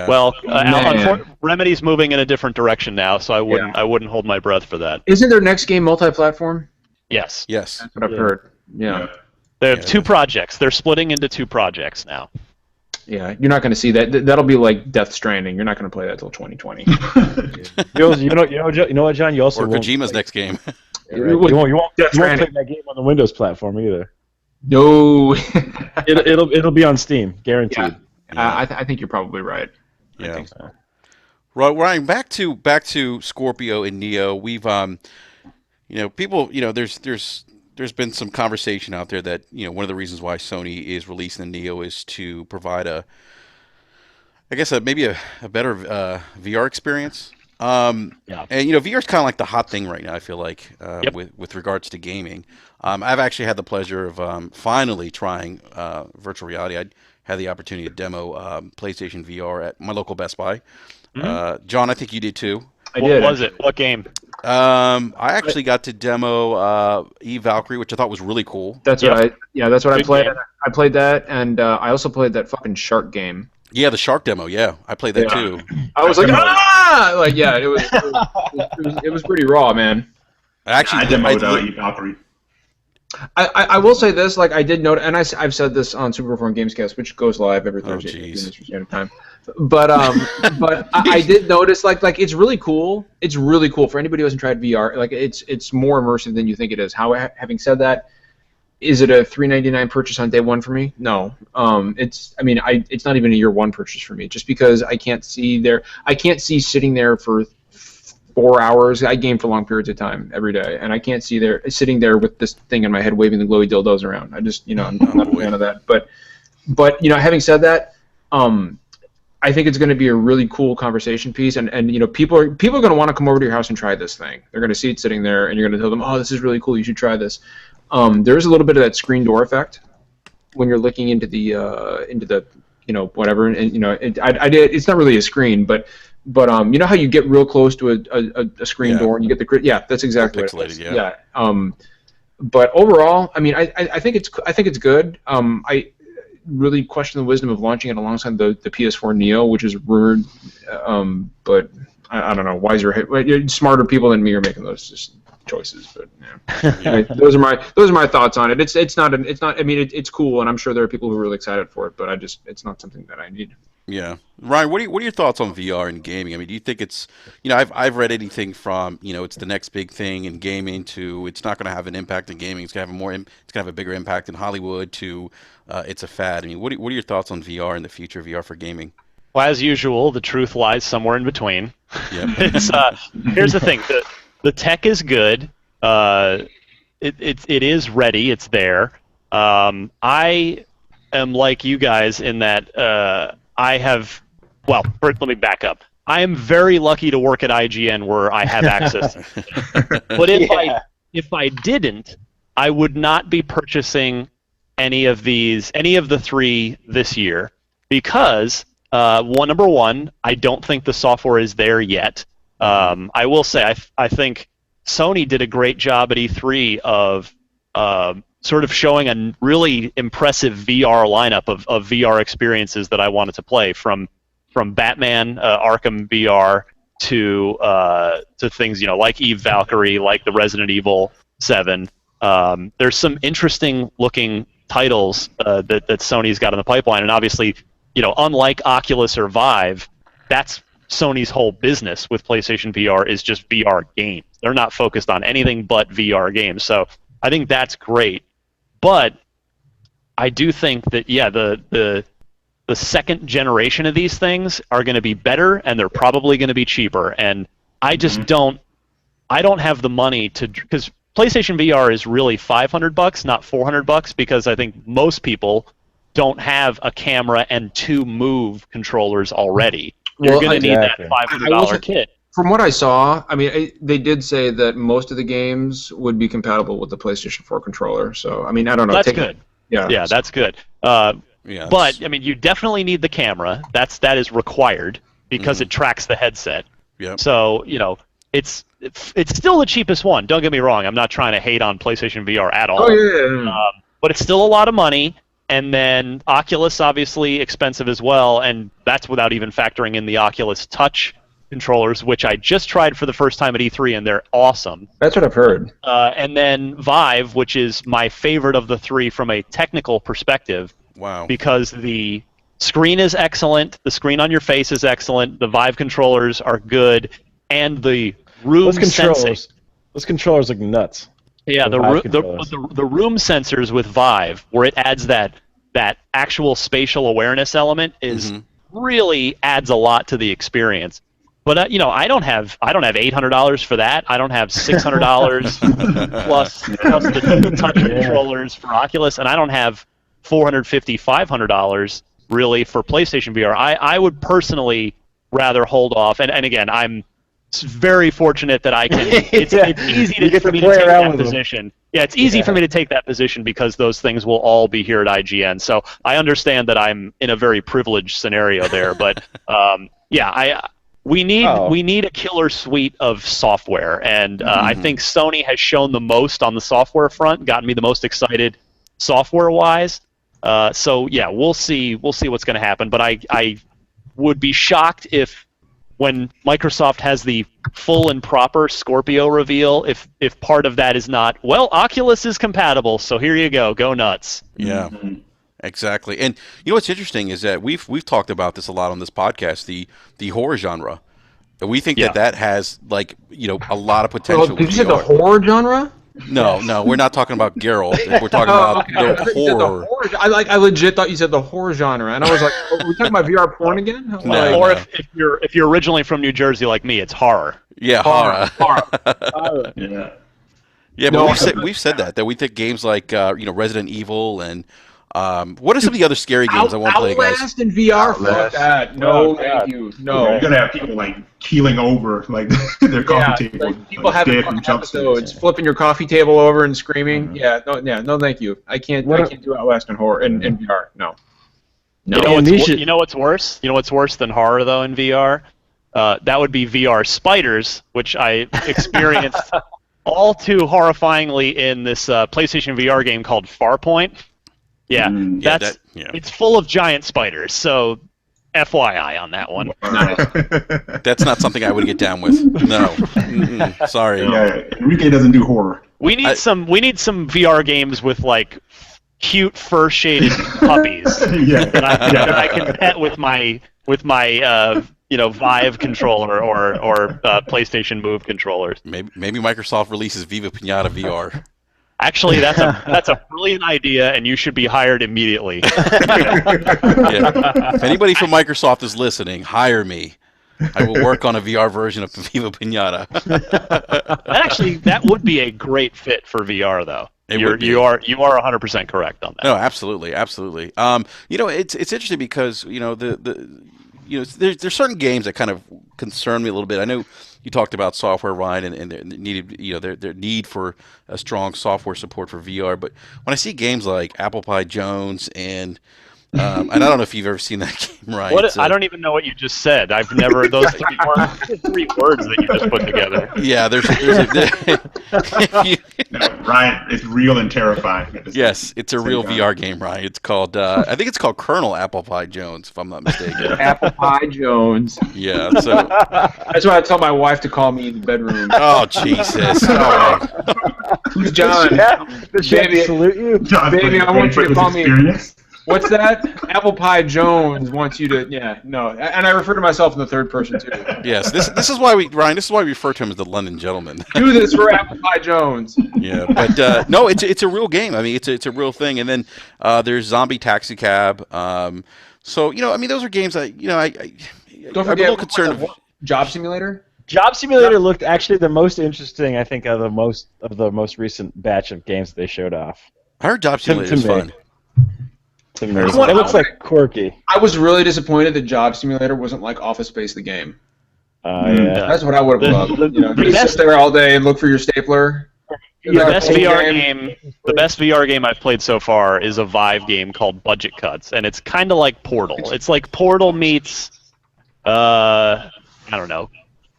Well, Remedy's moving in a different direction now, so I wouldn't hold my breath for that. Isn't their next game multi-platform? Yes. Yes. That's what I've heard. Yeah. They have two projects. They're splitting into two projects now. Yeah, you're not going to see that. That'll be like Death Stranding. You're not going to play that till 2020. You know what, John? You also Kojima's next game. You won't play that game on the Windows platform either. No. it'll be on Steam, guaranteed. Yeah. I think you're probably right. Yeah. I think so. Right, Ryan. Back to Scorpio and Neo. We've people. There's been some conversation out there that one of the reasons why Sony is releasing the Neo is to provide a I guess maybe a better VR experience. Yeah. And VR is kind of like the hot thing right now. I feel like Yep. with regards to gaming. I've actually had the pleasure of finally trying virtual reality. I had the opportunity to demo PlayStation VR at my local Best Buy. John, I think you did too. What was it? What game? I actually got to demo Eve Valkyrie, which I thought was really cool. That's Yep. what that's what I Good played. game. I played that, and I also played that fucking shark game. Yeah, the shark demo. Yeah, I played that Yeah. too. I was like, ah! Like, yeah, it was pretty raw, man. I demoed Eve Valkyrie. I will say this, like I did note, and I've said this on Super Perform Gamescast, which goes live every Thursday at jeez. Eastern Standard Time. But I did notice like it's really cool. It's really cool for anybody who hasn't tried VR. Like it's more immersive than you think it is. Having said that, is it a $3.99 purchase on day one for me? No. It's not even a year one purchase for me, just because I can't see sitting there for 4 hours. I game for long periods of time every day, and I can't see sitting there with this thing in my head waving the glowy dildos around. I just, I'm not a fan of that. But having said that, I think it's going to be a really cool conversation piece, and people are going to want to come over to your house and try this thing. They're going to see it sitting there, and you're going to tell them, oh, this is really cool. You should try this. There is a little bit of that screen door effect when you're looking into the whatever, and it's not really a screen, but you know how you get real close to a screen door and you get the grid. Yeah, that's exactly what it is. Yeah. But overall, I think it's good. I really question the wisdom of launching it alongside the PS4 Neo, which is rumored. But I don't know. Smarter people than me are making those choices. But yeah. those are my thoughts on it. It's not. It's cool, and I'm sure there are people who are really excited for it. But it's not something that I need. Yeah, Ryan, what are your thoughts on VR and gaming? Do you think it's, I've read anything from, it's the next big thing in gaming to it's not going to have an impact in gaming. It's going to have it's going to have a bigger impact in Hollywood to it's a fad. What are your thoughts on VR and the future of VR for gaming? Well, as usual, the truth lies somewhere in between. Yep. Here's the thing: the tech is good. It is ready. It's there. I am like you guys in that. Let me back up. I am very lucky to work at IGN where I have access. But if I didn't, I would not be purchasing any of the three this year because number one, I don't think the software is there yet. I will say I think Sony did a great job at E3 of sort of showing a really impressive VR lineup of VR experiences that I wanted to play, from Batman Arkham VR to things like Eve Valkyrie, like the Resident Evil 7. There's some interesting looking titles that Sony's got in the pipeline, and obviously, unlike Oculus or Vive, that's Sony's whole business with PlayStation VR is just VR games. They're not focused on anything but VR games. So I think that's great. But I do think that the second generation of these things are going to be better, and they're probably going to be cheaper. And I just don't have the money because PlayStation VR is really $500, not $400, because I think most people don't have a camera and 2 Move controllers already. You're going to need that $500 kit. From what I saw, they did say that most of the games would be compatible with the PlayStation 4 controller. So, I don't know. That's good. Yeah, that's good. But you definitely need the camera. That is required because it tracks the headset. Yep. So it's still the cheapest one. Don't get me wrong. I'm not trying to hate on PlayStation VR at all. Oh yeah. But it's still a lot of money. And then Oculus, obviously expensive as well, and that's without even factoring in the Oculus Touch controllers, which I just tried for the first time at E3, and they're awesome. That's what I've heard. And then Vive, which is my favorite of the three from a technical perspective. Wow. Because the screen is excellent, the screen on your face is excellent, the Vive controllers are good, and the room sensing. Those controllers look nuts. Yeah, the room sensors with Vive, where it adds that actual spatial awareness element, is really adds a lot to the experience. But I don't have $800 for that. I don't have $600 plus the touch controllers for Oculus, and I don't have $450, $500 really, for PlayStation VR. I would personally rather hold off. And again, I'm very fortunate that I can. It's easy for me to take that position. Yeah, it's easy for me to take that position because those things will all be here at IGN. So I understand that I'm in a very privileged scenario there, but we need a killer suite of software, and I think Sony has shown the most on the software front, gotten me the most excited software-wise. So yeah, we'll see what's going to happen, but I would be shocked if, when Microsoft has the full and proper Scorpio reveal, if part of that is not, well, Oculus is compatible, so here you go nuts. Yeah, exactly. And you know what's interesting is that we've talked about this a lot on this podcast, the horror genre. And we think that has, like, a lot of potential. Did you say the horror genre? No, we're not talking about Geralt. We're talking about the horror. I legit thought you said the horror genre, and I was like, "Are we talking about VR porn again?" Or if you're originally from New Jersey like me, it's horror. Yeah, horror. Yeah, but we've said that we think games like Resident Evil and what are some of the other scary games I want to play, guys? Outlast in VR. Fuck that. No, thank you. No. You're gonna have people like keeling over like their coffee table. Like people having episodes, flipping your coffee table over and screaming. No, thank you. I can't do Outlast in horror in VR. No. You know what's worse? You know what's worse than horror though in VR? That would be VR spiders, which I experienced all too horrifyingly in this PlayStation VR game called Farpoint. Yeah, it's full of giant spiders, so FYI on that one. That's not something I would get down with. No. Sorry. Yeah, Enrique doesn't do horror. We need some VR games with like cute fur-shaded puppies that I can pet with my Vive controller or PlayStation Move controllers. Maybe Microsoft releases Viva Pinata VR. Actually, that's a brilliant idea, and you should be hired immediately. If anybody from Microsoft is listening, hire me. I will work on a VR version of Viva Pinata. That would be a great fit for VR, though. You are 100% correct on that. No, absolutely. It's interesting because there's certain games that kind of concern me a little bit. I know you talked about software, Ryan, and their need for a strong software support for VR. But when I see games like Apple Pie Jones and I don't know if you've ever seen that game, Ryan. I don't even know what you just said. I've never those three words that you just put together. Yeah, Ryan, it's real and terrifying. Yes, it's a real VR game, Ryan. It's called I think it's called Colonel Apple Pie Jones, if I'm not mistaken. Apple Pie Jones. Yeah, so that's why I tell my wife to call me in the bedroom. Oh Jesus! All right. Who's John? Baby, salute you. John, baby, I want you to call me. Experience? What's that? Apple Pie Jones wants you to. Yeah, no, and I refer to myself in the third person too. Yes, this is why we refer to him as the London Gentleman. Do this for Apple Pie Jones. Yeah, but no, it's a real game. I mean, it's a real thing. And then there's Zombie Taxi Cab. So those are games that Don't forget, I'm a little concerned. Job Simulator. Job Simulator looked actually the most interesting, I think, of the most recent batch of games that they showed off. I heard Job Simulator is fun. It looks like quirky. I was really disappointed that Job Simulator wasn't like Office Space the game. Yeah. That's what I would have loved. You sit there all day and look for your stapler. The best VR game I've played so far is a Vive game called Budget Cuts, and it's kind of like Portal. It's like Portal meets, I don't know,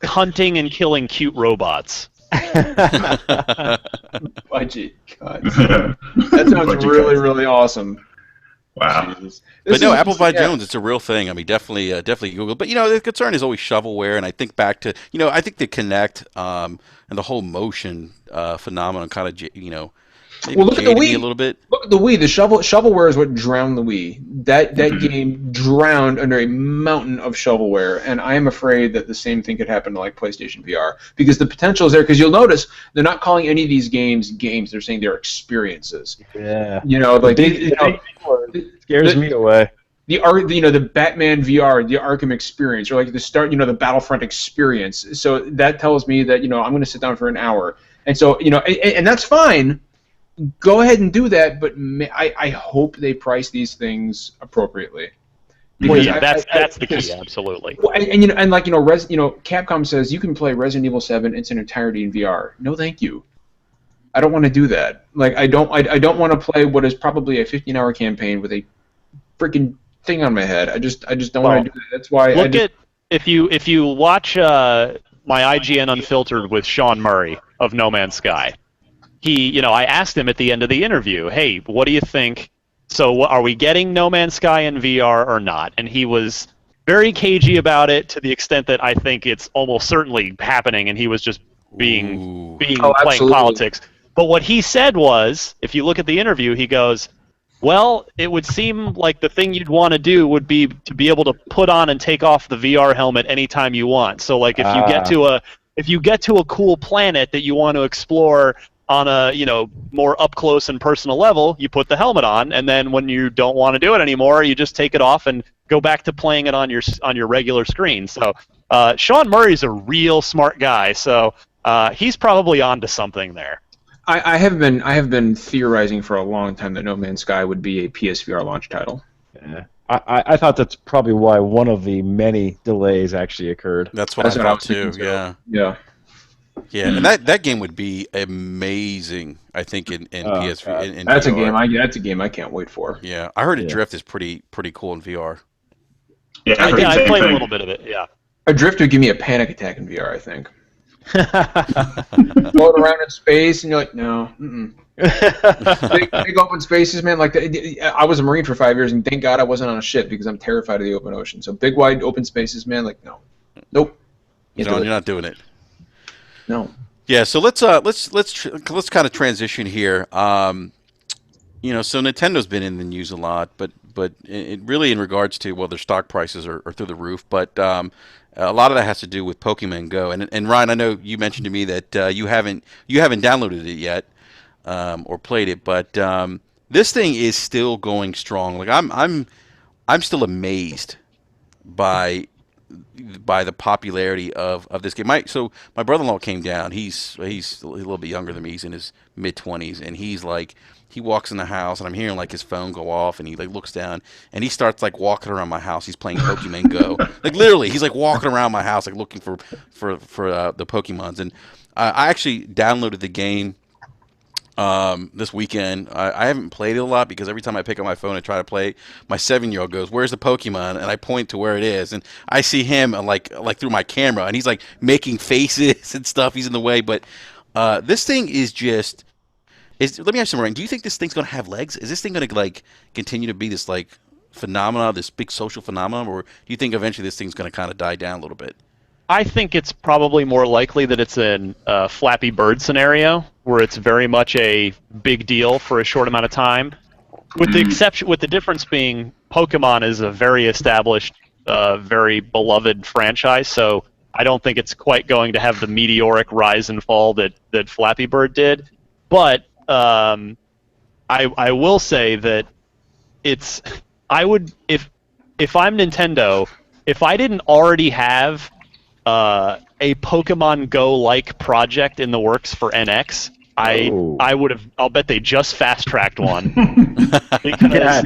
hunting and killing cute robots. Budget Cuts. That sounds really, really awesome. Wow. But no, Apple Pie Jones, it's a real thing. I mean, definitely Google. But the concern is always shovelware, and I think back to I think the Kinect and the whole motion phenomenon kind of maybe look at the Wii a little bit. Look at the Wii. The shovelware is what drowned the Wii. That game drowned under a mountain of shovelware, and I am afraid that the same thing could happen to like PlayStation VR because the potential is there. Because you'll notice they're not calling any of these games games. They're saying they're experiences. Yeah. It scares me away. The Batman VR, the Arkham experience, or like the Battlefront experience. So that tells me that I'm going to sit down for an hour, and so and that's fine. Go ahead and do that, but I hope they price these things appropriately. Well, Because yeah, that's the key, because- absolutely. Well, and like Capcom says you can play Resident Evil 7 in its entirety in VR. No, thank you. I don't want to do that. Like I don't want to play what is probably a 15-hour campaign with a freaking thing on my head. I just don't want to do that. That's why if you watch my IGN Unfiltered with Sean Murray of No Man's Sky, I asked him at the end of the interview, hey, what do you think? So are we getting No Man's Sky in VR or not? And he was very cagey about it to the extent that I think it's almost certainly happening, and he was just playing absolutely. politics. But what he said was, if you look at the interview, he goes, well, it would seem like the thing you'd want to do would be to be able to put on and take off the VR helmet anytime you want. So like if you get to a cool planet that you want to explore on a more up close and personal level, you put the helmet on, and then when you don't want to do it anymore, you just take it off and go back to playing it on your regular screen. So Sean Murray's a real smart guy, so he's probably onto something there. I have been theorizing for a long time that No Man's Sky would be a PSVR launch title. Yeah. I thought that's probably why one of the many delays actually occurred. That's what I thought too. Yeah. Yeah, and that game would be amazing. I think in PSV. In That's VR. That's a game I can't wait for. Yeah, I heard Adrift is pretty cool in VR. Yeah, I I played a little bit of it. Yeah. Adrift would give me a panic attack in VR. I think. Float around in space, and you're like, no. Big open spaces, man. Like I was a Marine for 5 years, and thank God I wasn't on a ship because I'm terrified of the open ocean. So big, wide, open spaces, man. Like nope. You're not doing it. No. Yeah, so let's kind of transition here. So Nintendo's been in the news a lot, but it really in regards to their stock prices are through the roof. But a lot of that has to do with Pokemon Go. And Ryan, I know you mentioned to me that you haven't downloaded it yet or played it, but this thing is still going strong. Like I'm still amazed by the popularity of this game. So my brother-in-law came down. He's a little bit younger than me. He's in his mid-20s, and he's like, he walks in the house, and I'm hearing like his phone go off, and he like looks down, and he starts like walking around my house. He's playing Pokemon Go. Like literally, he's like walking around my house, like looking for the Pokemons. And I actually downloaded the game this weekend. I haven't played it a lot because every time I pick up my phone and try to play, my 7-year-old goes, "Where's the Pokemon?" And I point to where it is, and I see him like through my camera, and he's like making faces and stuff. He's in the way, but this thing is just. Let me ask you something, Ryan. Do you think this thing's going to have legs? Is this thing going to like continue to be this like phenomena, this big social phenomenon, or do you think eventually this thing's going to kind of die down a little bit? I think it's probably more likely that it's a Flappy Bird scenario where it's very much a big deal for a short amount of time. With the difference being Pokemon is a very established, very beloved franchise, so I don't think it's quite going to have the meteoric rise and fall that Flappy Bird did. But I will say that if I'm Nintendo, if I didn't already have a Pokemon Go like project in the works for NX, I would have. I'll bet they just fast tracked one. Because,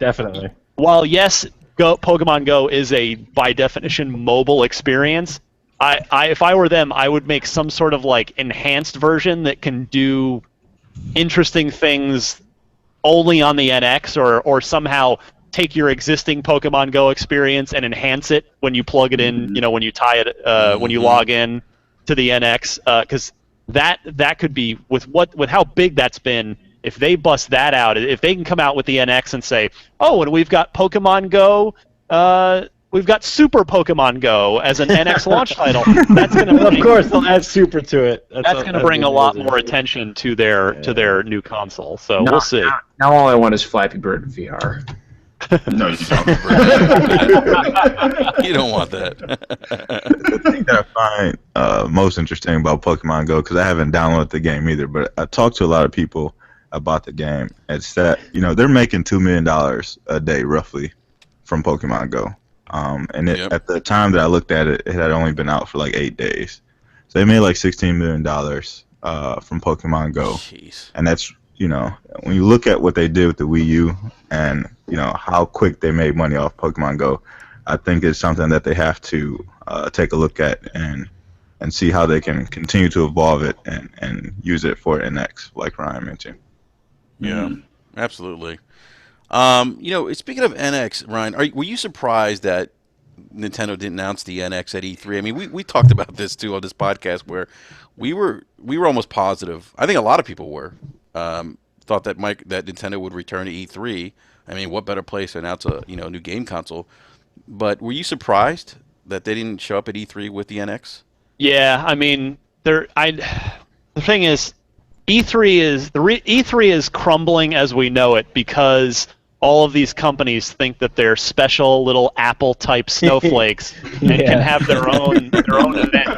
definitely. While yes, Pokemon Go is a by definition mobile experience, if I were them, I would make some sort of like enhanced version that can do interesting things only on the NX, or somehow take your existing Pokemon Go experience and enhance it when you plug it in, when you tie it, when you log in to the NX, because that could be with how big that's been. If they bust that out, if they can come out with the NX and say, oh, and we've got Pokemon Go, we've got Super Pokemon Go as an NX launch title. That's going to, of course, they'll add Super to it. That's going to bring a lot more attention to their new console. So we'll see. Now all I want is Flappy Bird in VR. No, you don't. You don't want that. The thing that I find most interesting about Pokemon Go, because I haven't downloaded the game either, but I talked to a lot of people about the game. It's that they're making $2 million a day roughly from Pokemon Go. At the time that I looked at it, it had only been out for like 8 days. So they made like $16 million from Pokemon Go. Jeez. And that's you know, when you look at what they did with the Wii U and, you know, how quick they made money off Pokemon Go, I think it's something that they have to take a look at and see how they can continue to evolve it and use it for NX, like Ryan mentioned. Yeah, absolutely. You know, speaking of NX, Ryan, were you surprised that Nintendo didn't announce the NX at E3? I mean, we talked about this too on this podcast where we were almost positive. I think a lot of people were thought that that Nintendo would return to E3. I mean, what better place to announce a new game console? But were you surprised that they didn't show up at E3 with the NX? Yeah, I mean, the thing is, E3 is crumbling as we know it because all of these companies think that they're special little Apple type snowflakes and can have their own event.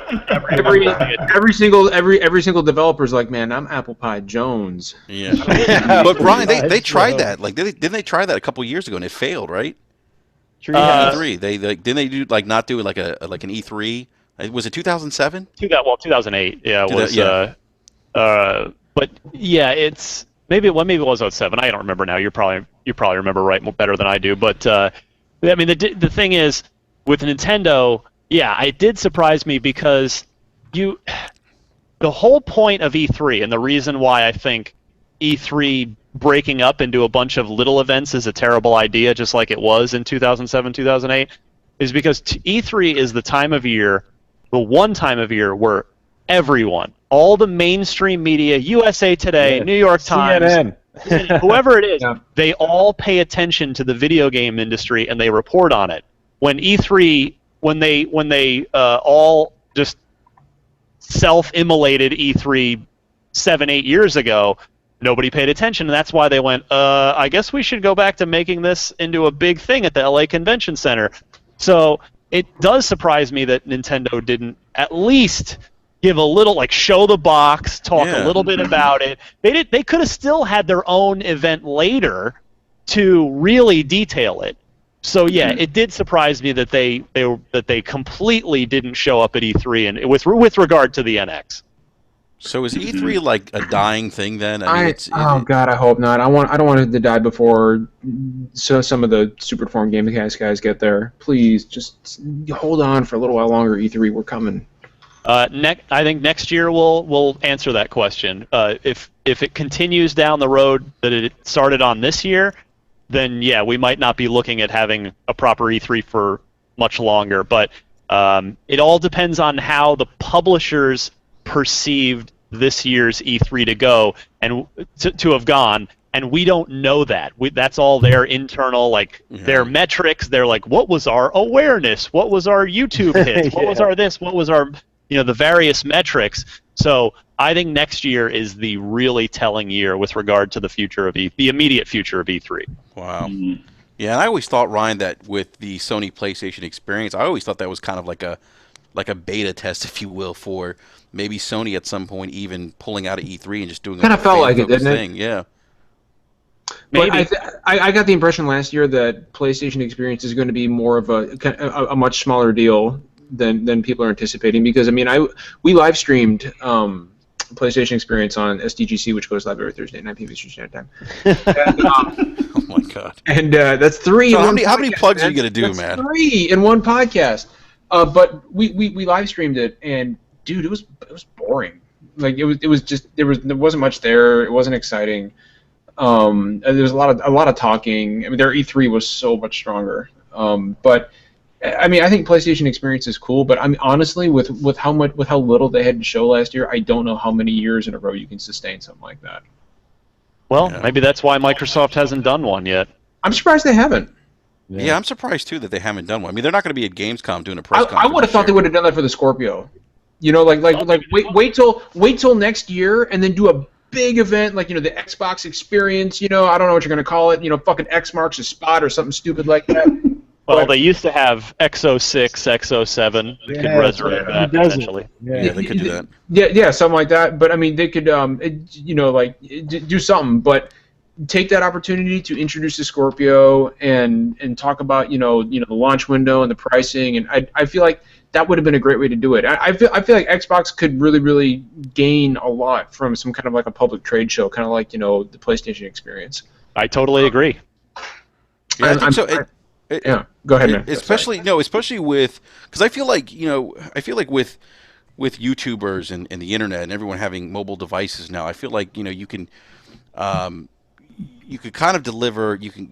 Every single developer's like, man, I'm Apple Pie Jones. Yeah, but Ryan, they tried that. Like, didn't they try that a couple years ago and it failed, right? E3. Didn't they do not do like an E3? Was it 2007? 2008. Yeah, it was. But yeah, it's maybe it was 2007. I don't remember now. You probably remember better than I do. But I mean, the thing is with Nintendo, yeah, it did surprise me because the whole point of E3 and the reason why I think E3 breaking up into a bunch of little events is a terrible idea, just like it was in 2007, 2008, is because E3 is the one time of year where everyone, all the mainstream media, USA Today, New York Times, CNN. Whoever it is, they all pay attention to the video game industry and they report on it. When E3, when they all just self-immolated E3 7-8 years ago, nobody paid attention, and that's why they went, I guess we should go back to making this into a big thing at the LA Convention Center. So it does surprise me that Nintendo didn't at least give a little, show the box, talk a little bit about it. They could have still had their own event later to really detail it. So yeah, it did surprise me that they completely didn't show up at E3 and with regard to the NX. So is E3 like a dying thing then? God, I hope not. I don't want it to die before some of the Superform Gamecast guys get there. Please, just hold on for a little while longer. E3, we're coming. I think next year we'll answer that question. If it continues down the road that it started on this year, then yeah, we might not be looking at having a proper E3 for much longer. But it all depends on how the publishers perceived this year's E3 to go and to have gone, and we don't know that. That's all their internal, their metrics. They're like, what was our awareness? What was our YouTube hits? What was our this? What was our, the various metrics? So I think next year is the really telling year with regard to the future of the immediate future of E3. Wow. Yeah, and I always thought, Ryan, that with the Sony PlayStation experience, I always thought that was kind of like a beta test, if you will, for maybe Sony at some point even pulling out of E3 and just doing kind of felt like it, didn't thing. It? Yeah. Maybe. But I got the impression last year that PlayStation experience is going to be more of a much smaller deal than people are anticipating, because we live streamed PlayStation experience on SDGC, which goes live every Thursday at 9 p.m. Eastern Standard Time. And, oh my God! And that's 3. So how many plugs are you gonna do, man? 3 in one podcast. But we live streamed it, and dude, it was boring. Like it was just there wasn't much there. It wasn't exciting. There was a lot of talking. Their E3 was so much stronger. But I think PlayStation experience is cool. But honestly, with how little they had to show last year, I don't know how many years in a row you can sustain something like that. Well, maybe that's why Microsoft hasn't done one yet. I'm surprised they haven't. Yeah, I'm surprised too that they haven't done one. They're not going to be at Gamescom doing a press conference. I would have thought they would have done that for the Scorpio. Wait till next year and then do a big event like the Xbox experience. I don't know what you're going to call it. Fucking X marks a spot or something stupid like that. Well, they used to have X06, X07. They could resurrect that potentially. Yeah, they could do that. Yeah, something like that. But they could, do something. But take that opportunity to introduce the Scorpio and talk about the launch window and the pricing, and I feel like that would have been a great way to do it. I feel like Xbox could really gain a lot from some kind of like a public trade show, kind of like the PlayStation experience. I totally agree. Yeah, I think so. Yeah, go ahead, man. Especially with, because I feel like with YouTubers and the internet and everyone having mobile devices now, I feel like you can you could kind of deliver, you can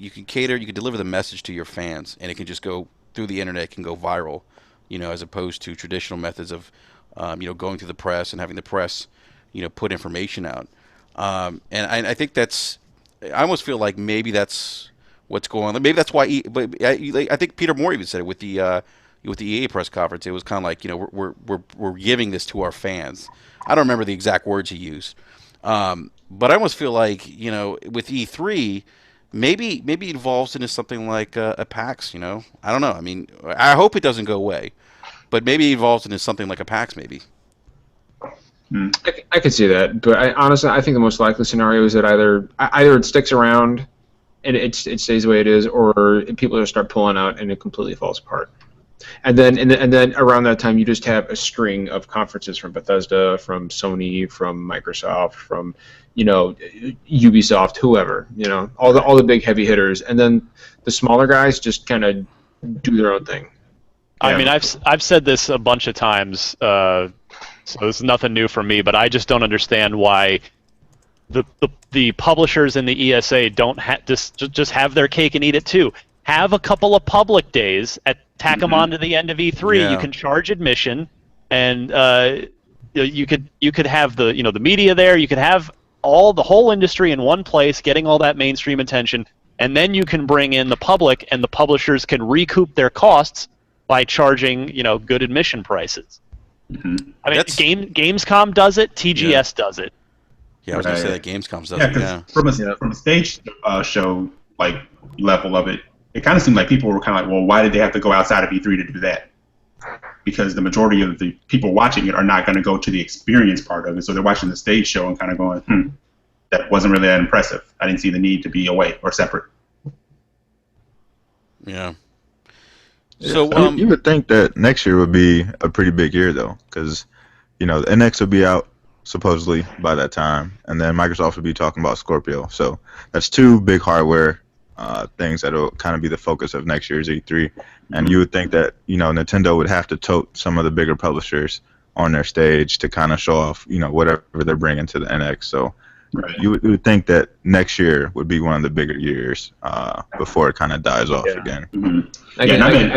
deliver the message to your fans, and it can just go through the internet, it can go viral, as opposed to traditional methods of going through the press and having the press put information out. And I think I almost feel like maybe that's what's going on. Maybe that's why. But I think Peter Moore even said it with the EA press conference. It was kind of like we're giving this to our fans. I don't remember the exact words he used, but I almost feel like with E3, maybe it evolves into something like a PAX. I don't know. I mean, I hope it doesn't go away, but maybe it evolves into something like a PAX. Maybe. I could see that, but honestly, I think the most likely scenario is that either it sticks around and it stays the way it is, or people just start pulling out and it completely falls apart. And then around that time, you just have a string of conferences from Bethesda, from Sony, from Microsoft, from Ubisoft, whoever, all the big heavy hitters, and then the smaller guys just kind of do their own thing. I mean, I've said this a bunch of times, so this is nothing new for me, but I just don't understand why the publishers and the ESA don't just have their cake and eat it too. Have a couple of public days, tack them on to the end of E3. Yeah. You can charge admission, and you could have the media there. You could have the whole industry in one place, getting all that mainstream attention, and then you can bring in the public, and the publishers can recoup their costs by charging good admission prices. Mm-hmm. I mean, Gamescom does it. TGS does it. Yeah, I was gonna say that Gamescom does it. Yeah. From a stage show like level of it, it kind of seemed like people were kind of like, well, why did they have to go outside of E3 to do that? Because the majority of the people watching it are not going to go to the experience part of it, so they're watching the stage show and kind of going, that wasn't really that impressive. I didn't see the need to be away or separate. Yeah. So you would think that next year would be a pretty big year, though, because the NX will be out supposedly by that time, and then Microsoft will be talking about Scorpio. So that's two big hardware things that will kind of be the focus of next year's E3. And you would think that Nintendo would have to tote some of the bigger publishers on their stage to kind of show off whatever they're bringing to the NX. So Right. you would think that next year would be one of the bigger years before it kind of dies off again. Mm-hmm. I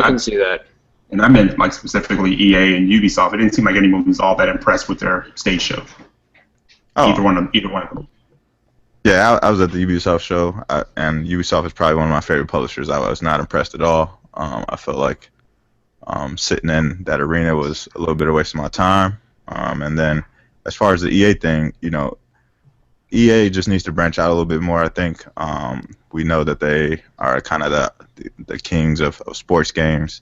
can see that. And I meant like specifically EA and Ubisoft. It didn't seem like anyone was all that impressed with their stage show. Oh. Either one of them. Yeah, I was at the Ubisoft show, and Ubisoft is probably one of my favorite publishers. I was not impressed at all. I felt like sitting in that arena was a little bit of a waste of my time. And then as far as the EA thing, EA just needs to branch out a little bit more, I think. We know that they are kind of the kings of sports games.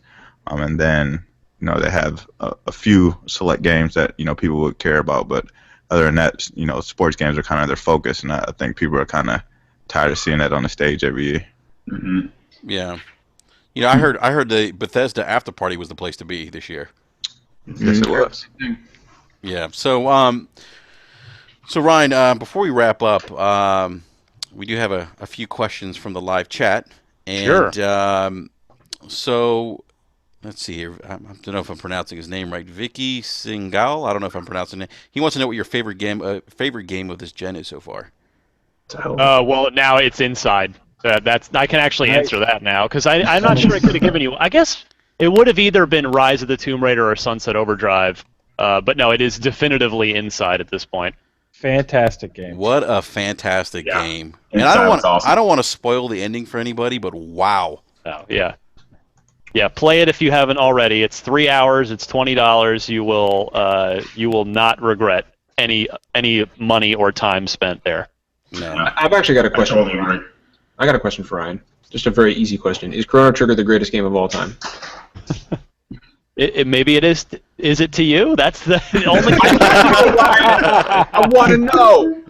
And then, they have a few select games that, people would care about. But other than that, sports games are kind of their focus. And I think people are kind of tired of seeing that on the stage every year. Mm-hmm. Yeah. I heard the Bethesda after party was the place to be this year. Yes, it was. Yeah. So Ryan, before we wrap up, we do have a few questions from the live chat. And, Sure. So let's see here. I don't know if I'm pronouncing his name right. Vicky Singal. I don't know if I'm pronouncing it. He wants to know what your favorite game of this gen is so far. Well, now it's Inside. I can actually answer that now because I'm not sure I could have given you. I guess it would have either been Rise of the Tomb Raider or Sunset Overdrive, but no, it is definitively Inside at this point. Fantastic game. What a fantastic game! And Inside I was awesome. don't want to spoil the ending for anybody, but wow. Oh yeah. Yeah, play it if you haven't already. It's 3 hours. It's $20. You will not regret any money or time spent there. No. I've actually got a question. Totally agree. I got a question for Ryan. Just a very easy question. Is Chrono Trigger the greatest game of all time? Maybe it is. Is it to you? That's the only. I want to know.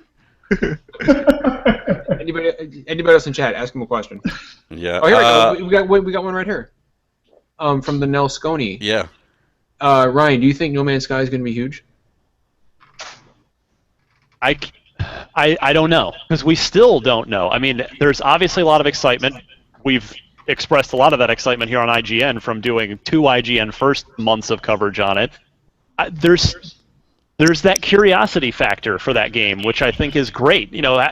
Anybody else in chat? Ask him a question. Yeah. Oh, here we go. We got one right here. From the Nell Scone. Yeah. Ryan, do you think No Man's Sky is going to be huge? I don't know, because we still don't know. I mean, there's obviously a lot of excitement. We've expressed a lot of that excitement here on IGN from doing 2 IGN first months of coverage on it. There's that curiosity factor for that game, which I think is great. You know,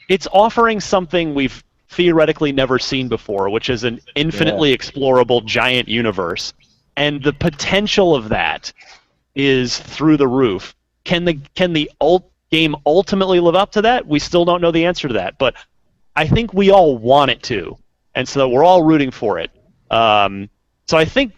it's offering something we've theoretically never seen before, which is an infinitely explorable giant universe, and the potential of that is through the roof. Can the game ultimately live up to that? We still don't know the answer to that, but I think we all want it to, and so we're all rooting for it. So I think,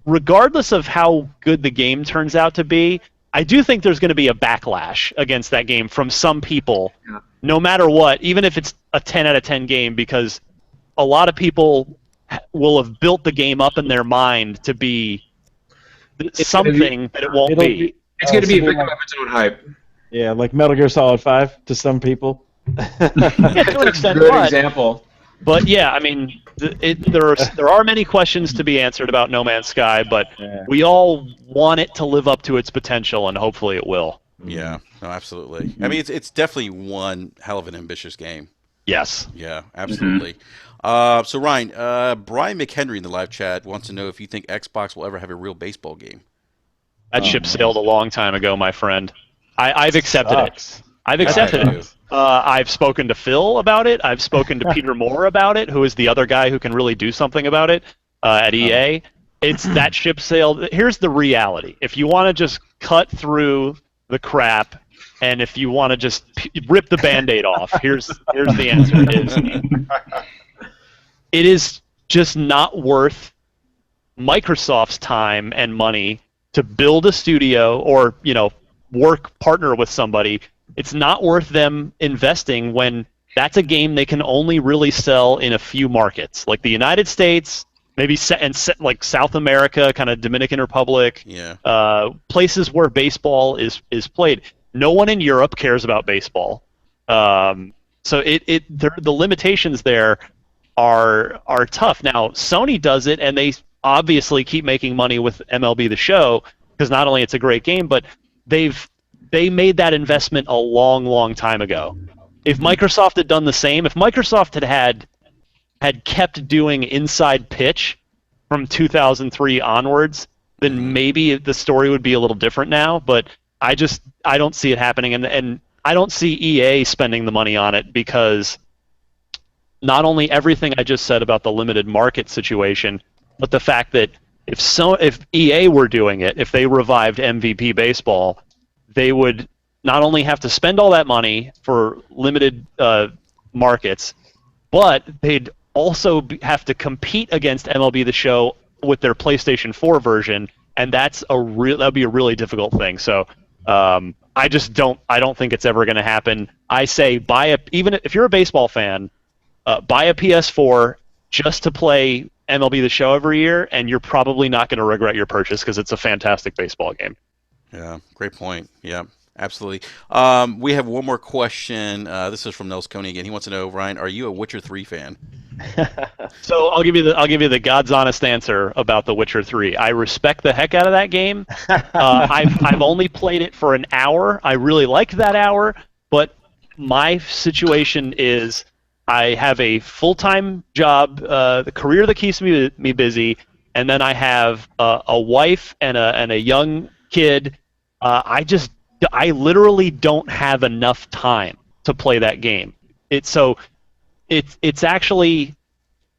regardless of how good the game turns out to be, I do think there's going to be a backlash against that game from some people, no matter what, even if it's a 10 out of 10 game, because a lot of people will have built the game up in their mind to be something that it won't be. It's going to be a victim of its own hype. Yeah, like Metal Gear Solid 5 to some people. Yeah, to an extent, Good example. But yeah, I mean, there are many questions to be answered about No Man's Sky, but we all want it to live up to its potential, and hopefully it will. Yeah, no, absolutely. I mean, it's definitely one hell of an ambitious game. Yes. Yeah, absolutely. So Ryan, Brian McHenry in the live chat wants to know if you think Xbox will ever have a real baseball game. That ship sailed a long time ago, my friend. I've accepted it. I've accepted it. I've spoken to Phil about it. I've spoken to Peter Moore about it, who is the other guy who can really do something about it at EA. It's that ship sailed. Here's the reality. If you want to just cut through the crap, and if you want to just rip the Band-Aid off, here's the answer. It is just not worth Microsoft's time and money to build a studio or, partner with somebody. It's not worth them investing when that's a game they can only really sell in a few markets, like the United States, maybe like South America, kind of Dominican Republic, places where baseball is played. No one in Europe cares about baseball, so the limitations there are tough. Now Sony does it, and they obviously keep making money with MLB The Show, because not only it's a great game, but they made that investment a long, long time ago. If Microsoft had done the same, if Microsoft had kept doing Inside Pitch from 2003 onwards, then maybe the story would be a little different now. But I don't see it happening, and I don't see EA spending the money on it, because not only everything I just said about the limited market situation, but the fact that if EA were doing it, if they revived MVP Baseball, they would not only have to spend all that money for limited markets, but they'd also have to compete against MLB The Show with their PlayStation 4 version, and that'd be a really difficult thing. So I don't think it's ever going to happen. I say even if you're a baseball fan, buy a PS4 just to play MLB The Show every year, and you're probably not going to regret your purchase, because it's a fantastic baseball game. Yeah, great point. Yeah, absolutely. We have one more question. This is from Nels Coney again. He wants to know, Ryan, are you a Witcher 3 fan? So I'll give you the God's honest answer about The Witcher 3. I respect the heck out of that game. I've only played it for an hour. I really liked that hour, but my situation is I have a full-time job, the career that keeps me busy, and then I have a wife and a young kid. I literally don't have enough time to play that game. It's actually,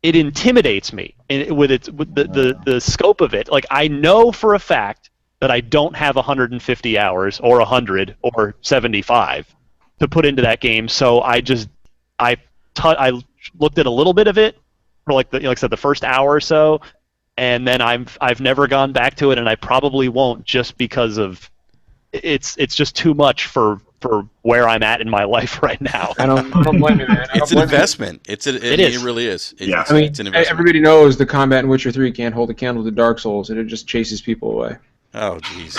it intimidates me with the scope of it. Like, I know for a fact that I don't have 150 hours or 100 or 75 to put into that game. So I looked at a little bit of it for like I said, the first hour or so, and then I've never gone back to it, and I probably won't, just because of it's just too much for where I'm at in my life right now. I don't blame you, man. It's an investment. It really is. It's an investment. Everybody knows the combat in Witcher 3 can't hold a candle to Dark Souls, and it just chases people away. Oh, jeez.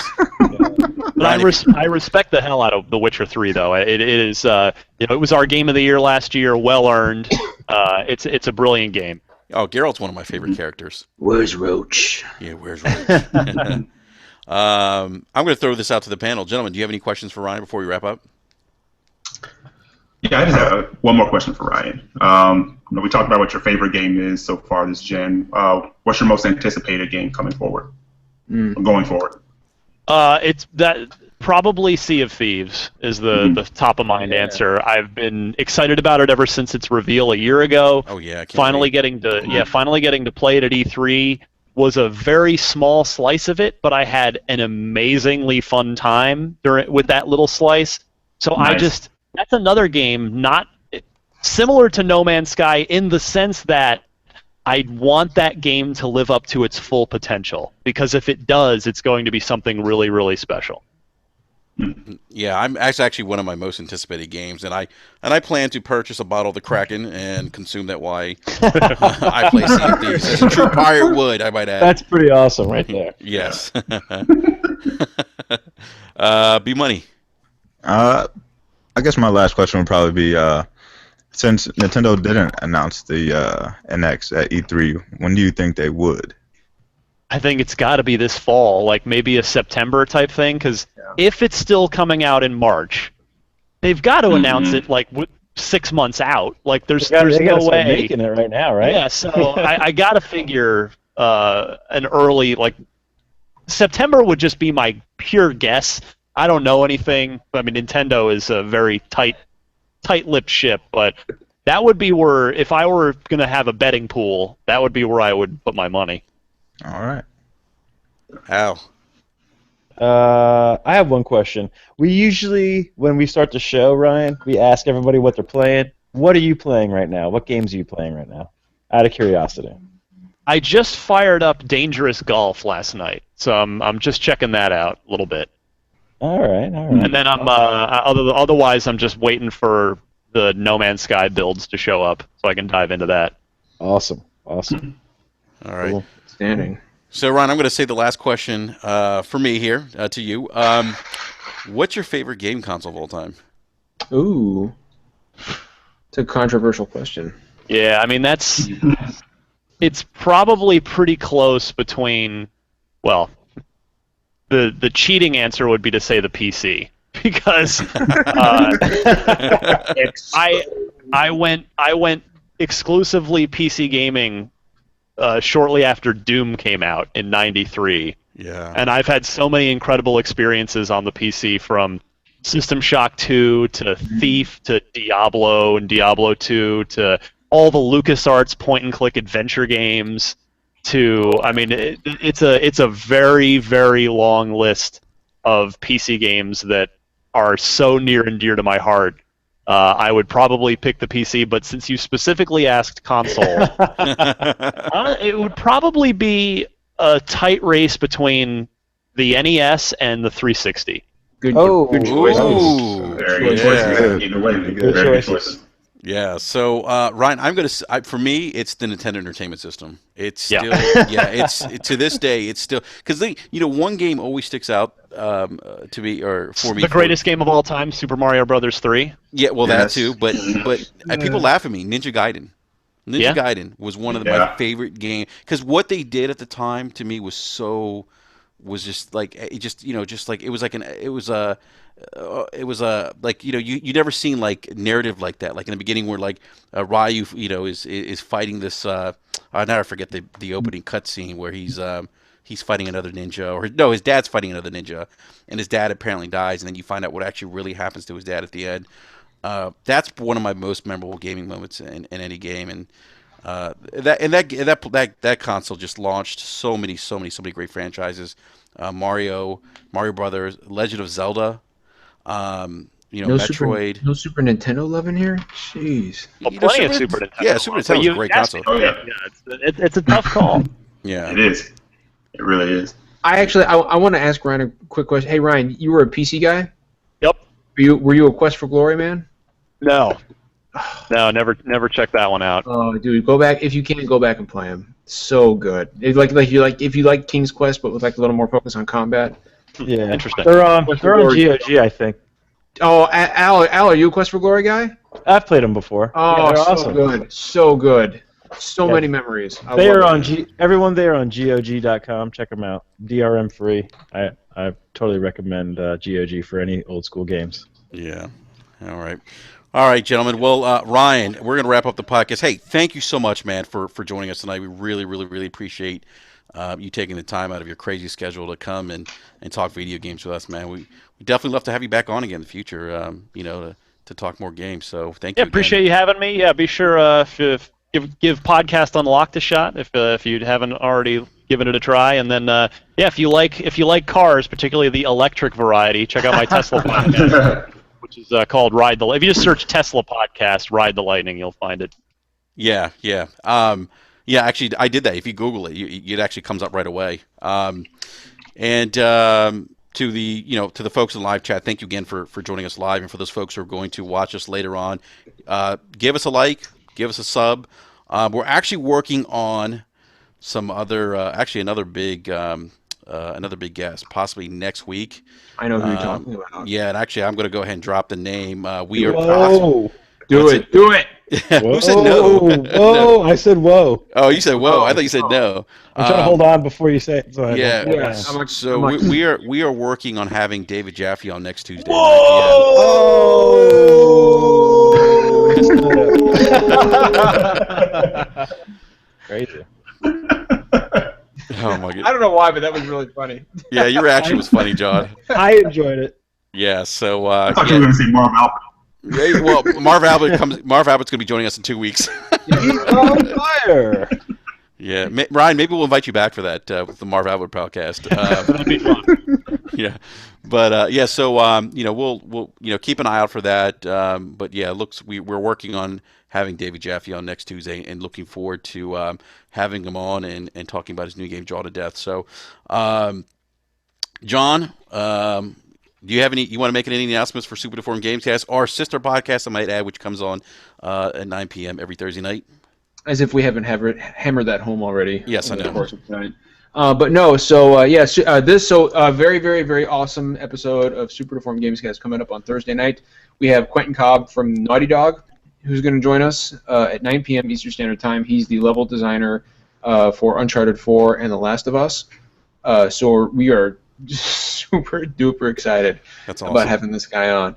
But I respect the hell out of The Witcher 3, though. It is, it was our game of the year last year, well earned. It's a brilliant game. Oh, Geralt's one of my favorite characters. Where's Roach? Yeah, where's Roach? I'm going to throw this out to the panel. Gentlemen, do you have any questions for Ryan before we wrap up? Yeah, I just have one more question for Ryan. We talked about what your favorite game is so far this gen. What's your most anticipated game coming forward? Going forward? It's that probably Sea of Thieves is the top of mind answer. I've been excited about it ever since its reveal a year ago. Oh yeah, finally getting to play it at E3 was a very small slice of it, but I had an amazingly fun time with that little slice. So Nice. That's another game not similar to No Man's Sky in the sense that I want that game to live up to its full potential, because if it does, it's going to be something really, really special. Yeah, that's actually one of my most anticipated games, and I plan to purchase a bottle of the Kraken and consume that while I play Sea of Thieves. As a true pirate would, I might add. That's pretty awesome right there. Yes. B Money. I guess my last question would probably be, since Nintendo didn't announce the NX at E3, when do you think they would? I think it's got to be this fall, like maybe a September type thing, because if it's still coming out in March, they've got to announce it like 6 months out. Like there's no way making it right now, right? Yeah, so I got to figure an early, like September would just be my pure guess. I don't know anything. I mean, Nintendo is a very tight-lipped ship, but that would be where, if I were going to have a betting pool, that would be where I would put my money. All right. Al. I have one question. We usually, when we start the show, Ryan, we ask everybody what they're playing. What are you playing right now? What games are you playing right now? Out of curiosity. I just fired up Dangerous Golf last night, so I'm just checking that out a little bit. All right. And then otherwise I'm just waiting for the No Man's Sky builds to show up so I can dive into that. Awesome. All right. Cool. Standing. So, Ron, I'm going to say the last question for me here to you. What's your favorite game console of all time? Ooh. It's a controversial question. Yeah, I mean, it's probably pretty close between, well, the cheating answer would be to say the PC, because I went exclusively PC gaming shortly after Doom came out in '93. Yeah. And I've had so many incredible experiences on the PC, from System Shock 2 to Thief to Diablo and Diablo 2 to all the LucasArts point-and-click adventure games. It's a very, very long list of PC games that are so near and dear to my heart. I would probably pick the PC, but since you specifically asked console, it would probably be a tight race between the NES and the 360. Good choices. Ooh. Very good Yeah. choices. Either way, very good choices. Yeah. So, Ryan, for me, it's the Nintendo Entertainment System. It's still, to this day, it's still, because one game always sticks out to me, or for me. The greatest game of all time, Super Mario Brothers 3. Yeah, well, Yes. that too. But people laugh at me. Ninja Gaiden. Ninja Gaiden was one of my favorite games, because what they did at the time to me was just like you never seen like narrative like that, like in the beginning where like Ryu is fighting this now I forget the opening cutscene where he's fighting another ninja, or no, his dad's fighting another ninja, and his dad apparently dies, and then you find out what actually really happens to his dad at the end. That's one of my most memorable gaming moments in any game, and that console just launched so many great franchises. Mario Brothers, Legend of Zelda, Metroid. No Super Nintendo love in here? Jeez. Well, plenty of Super Nintendo. Yeah, Super Nintendo was a great console. Oh, yeah. It's a tough call. Yeah. It is. It really is. I want to ask Ryan a quick question. Hey, Ryan, you were a PC guy? Yep. Were you a Quest for Glory man? No, never checked that one out. Oh, dude, go back if you can. Go back and play them. So good. It's if you like King's Quest, but with like a little more focus on combat. Yeah, Interesting. They're on Quest for Glory. GOG, I think. Oh, Al, are you a Quest for Glory guy? I've played them before. Oh, Yeah, they're so awesome. good, so good, so Yeah. many memories. I They love are it. on everyone there on GOG.com. Check them out. DRM free. I totally recommend GOG for any old school games. Yeah. All right, gentlemen. Well, Ryan, we're going to wrap up the podcast. Hey, thank you so much, man, for joining us tonight. We really, really, really appreciate you taking the time out of your crazy schedule to come and talk video games with us, man. We definitely love to have you back on again in the future, to talk more games. So thank you. Yeah, appreciate you having me. Yeah, be sure if give Podcast Unlocked a shot if you haven't already given it a try. And then if you like cars, particularly the electric variety, check out my Tesla podcast, which is called Ride the. If you just search Tesla podcast, Ride the Lightning, you'll find it. Yeah. Actually, I did that. If you Google it, it actually comes up right away. To the folks in the live chat, thank you again for joining us live, and for those folks who are going to watch us later on, give us a like, give us a sub. We're actually working on some other, another big guest, possibly next week. I know who you're talking about. Yeah, and actually, I'm going to go ahead and drop the name. We are Whoa! Do it. Who said no? Whoa! No. I said whoa. Oh, you said whoa. I thought you said no. I'm trying to hold on before you say it. So We are working on having David Jaffe on next Tuesday. Crazy. Oh my god. I don't know why, but that was really funny. Yeah, your reaction was funny, John. I enjoyed it. Yeah. So. I thought you were going to say Marv Albert. Yeah, well, Marv Albert's going to be joining us in 2 weeks. He's on fire. Yeah, Ryan, maybe we'll invite you back for that with the Marv Albert podcast. That'd be fun. Yeah, but so we'll keep an eye out for that. But yeah, we're working on having David Jaffe on next Tuesday, and looking forward to having him on and talking about his new game, Draw to Death. So, John. Do you have any? You want to make any announcements for Super Deformed Gamescast, our sister podcast, I might add, which comes on at 9 p.m. every Thursday night? As if we haven't hammered that home already. Yes, I know. Of course, but no. So very, very, very awesome episode of Super Deformed Gamescast coming up on Thursday night. We have Quentin Cobb from Naughty Dog, who's going to join us at 9 p.m. Eastern Standard Time. He's the level designer for Uncharted 4 and The Last of Us. So we are super duper excited about having this guy on.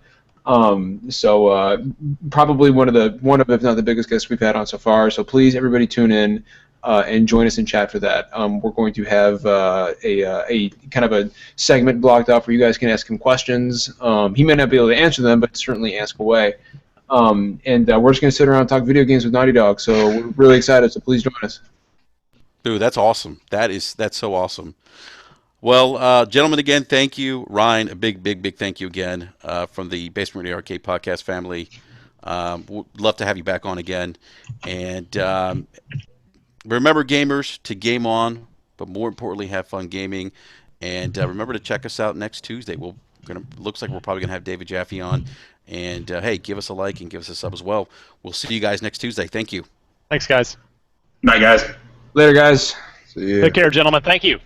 Probably one of if not the biggest guests we've had on so far. So please, everybody, tune in and join us in chat for that. We're going to have a kind of a segment blocked off where you guys can ask him questions. He may not be able to answer them, but certainly ask away. We're just going to sit around and talk video games with Naughty Dog. So we're really excited. So please join us. Dude, that's awesome. That's so awesome. Well, gentlemen, again, thank you. Ryan, a big, big, big thank you again from the Basement Radio Arcade Podcast family. We'd love to have you back on again. And remember, gamers, to game on, but more importantly, have fun gaming. And remember to check us out next Tuesday. Looks like we're probably going to have David Jaffe on. And, hey, give us a like and give us a sub as well. We'll see you guys next Tuesday. Thank you. Thanks, guys. Night, guys. Later, guys. See ya. Take care, gentlemen. Thank you.